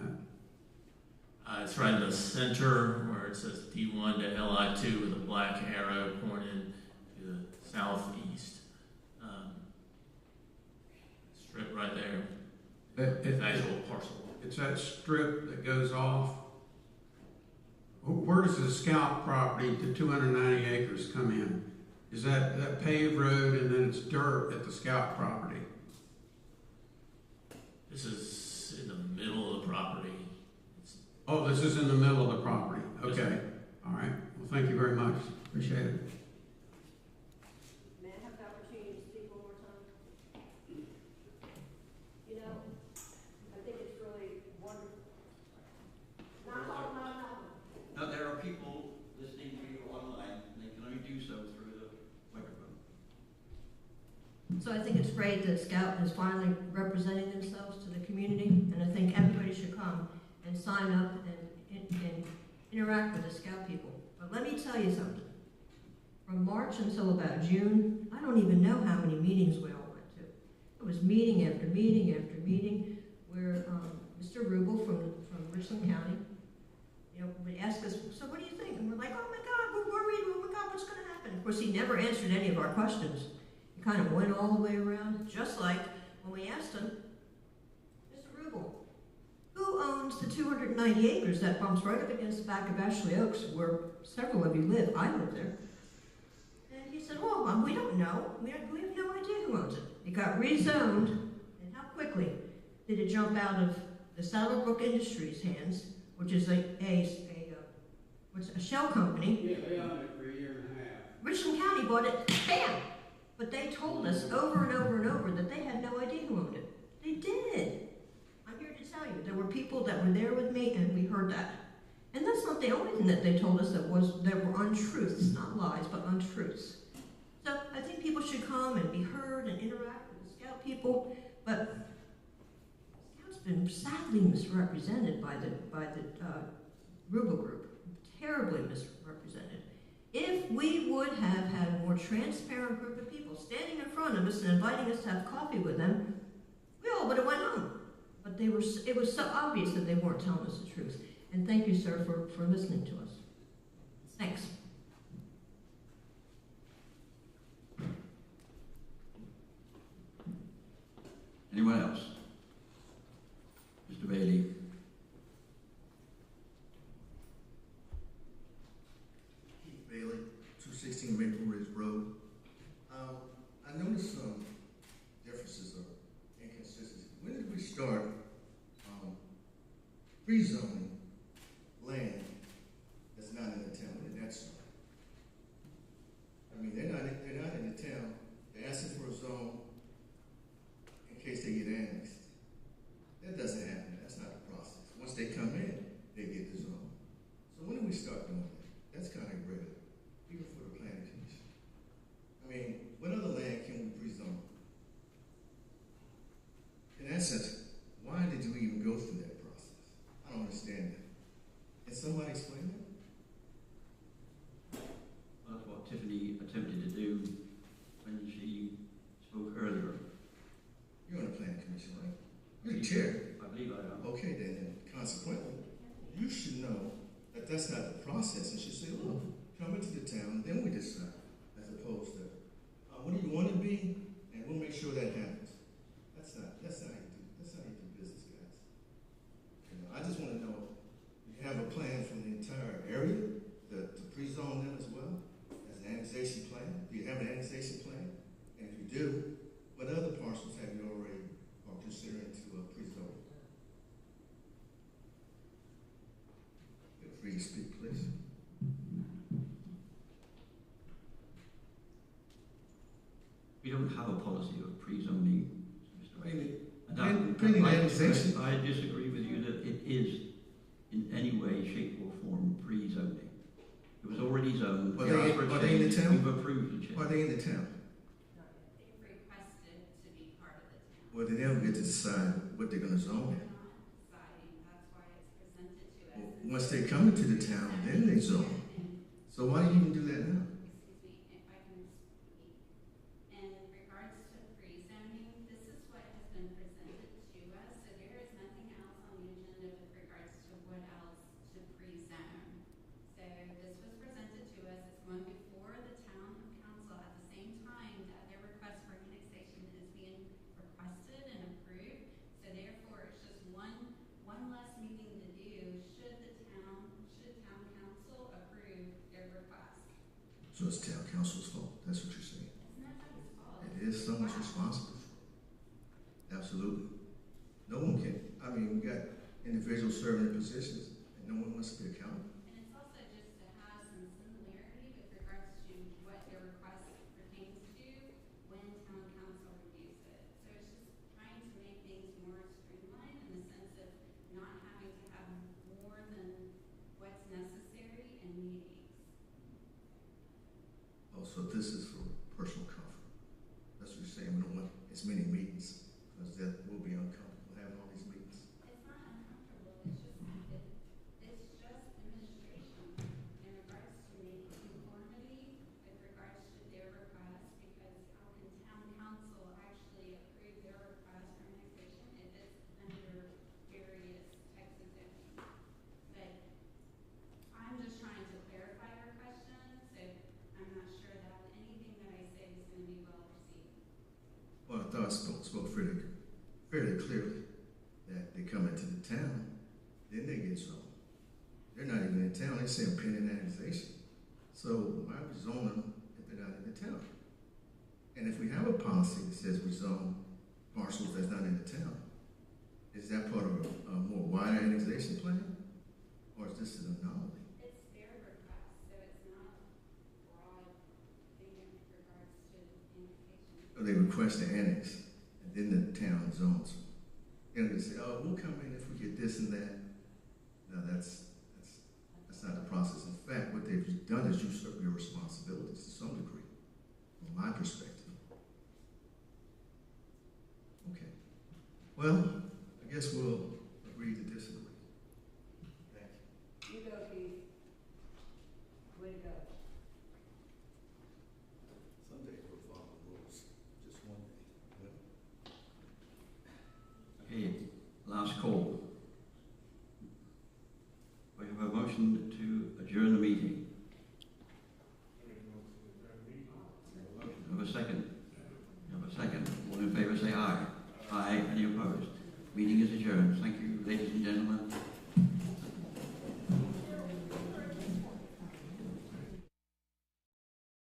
that? It's right in the center where it says D1 to LI2 with a black arrow pointed to the southeast. Strip right there. The actual parcel. It's that strip that goes off. Where does the Scout property to 290 acres come in? Is that paved road and then it's dirt at the Scout property? This is in the middle of the property. Oh, this is in the middle of the property. Yes, Okay. sir. All right. Well, thank you very much. Appreciate it. May I have the opportunity to speak one more time? You know, I think it's really wonderful. Now, there are people listening to you online, and they can only do so through the microphone. So I think it's great that Scout is finally representing themselves to the community, and I think everybody should come and sign up and interact with the Scout people. But let me tell you something. From March until about June, I don't even know how many meetings we all went to. It was meeting after meeting after meeting where Mr. Rubel from Richland County, would ask us, so what do you think? And we're like, oh my God, we're worried. Oh my God, what's going to happen? Of course, he never answered any of our questions. He kind of went all the way around, just like when we asked him, Mr. Rubel, who owns the 290 acres that bumps right up against the back of Ashley Oaks, where several of you live? I live there. And he said, well, we don't know. We have no idea who owns it. It got rezoned, and how quickly did it jump out of the Saddlebrook Industries' hands, which is a shell company. Yeah, they owned it for a year and a half. Richland County bought it, bam! But they told us over and over and over that they had no idea who owned it. They did. I'm here to tell you, there were people that were there with me, and we heard that. And that's not the only thing that they told us that were untruths, not lies, but untruths. So I think people should come and be heard and interact with the Scout people, but Scout's been sadly misrepresented by the Rubel Group. Terribly misrepresented. If we would have had a more transparent group of people standing in front of us and inviting us to have coffee with them, we all would have went home. But it was so obvious that they weren't telling us the truth. And thank you, sir, for listening to us. Thanks. Anyone else? Mr. Bailey. Bailey, 216 Maple Ridge Road. I noticed some differences or inconsistencies. When did we start rezoning land that's not in the town? When did that start? I mean, they're not in the town. They're asking for a zone in case they get annexed. That doesn't happen. That's not the process. Once they come in, they get the zone. So when did we start doing that? That's kind of regular, even for the planning commission. I mean, what other land can we rezone? In essence, why did you even go through that process? I don't understand that. Can somebody explain that? That's what Tiffany attempted to do when she spoke earlier. You're on the planning commission, right? You're the chair. I believe I am. Okay, then, consequently, you should know that that's not the process. And should say, look, come into the town, then we decide, as opposed to, what do you want to be, and we'll make sure that happens. That's not how you do business, guys. I just want to know, you have a plan for the entire area to pre-zone them as well, as an annexation plan? Do you have an annexation plan? And if you do, what other parcels have you already or considering to pre-zone? We don't have a policy of pre-zoning, Mr. Ray. Annexation. I disagree with you that it is in any way, shape or form pre-zoning. It was already zoned. Are they in the town? We've approved the change. Are they in the town? They've requested to be part of the town. Well, they never get to decide what they're gonna zone it. They're not deciding, that's why it's presented to us. Well, once they come into the town, then they zone. So why do you even do that now? Excuse me, if I can speak. In regards to pre-zoning, this is what has been presented to us, so there is nothing else on the agenda with regards to what else to pre-zone. So this was presented to us, it's going before the town council at the same time that their request for annexation is being requested and approved. So therefore, it's just one less meeting to do should town council approve their request. So it's town council's fault, that's what you're saying? It's not his fault. It is someone's responsible. Absolutely. No one can, I mean, we got individuals serving in positions, and no one wants to be accountable. And it's also just to have some similarity with regards to what their request pertains to when town council reviews it. So it's just trying to make things more streamlined in the sense of not having to have more than what's necessary in meetings. Oh, so this is for personal comfort. That's what you're saying, we don't want as many meetings, because that will be uncomfortable having all these meetings. It's not uncomfortable, it's just administration in regards to making conformity with regards to their request, because how can town council actually approve their request for annexation if it's under various types of zoning? But I'm just trying to clarify our question, so I'm not sure that anything that I say is going to be well received. Well, I thought I spoke fairly clearly that they come into the town, then they get zoned. They're not even in town, they say pending annexation. So why would we zone them if they're not in the town? And if we have a policy that says we zone parcels that's not in the town, is that part of a more wider annexation plan? Or is this an anomaly? It's their request, so it's not a broad thing in regards to annexation. Or they request to annex, and then the town zones. And they say, oh, we'll come in if we get this and that. No, that's not the process. In fact, what they've done is usurp your responsibilities to some degree, from my perspective. Okay. Well, I guess we'll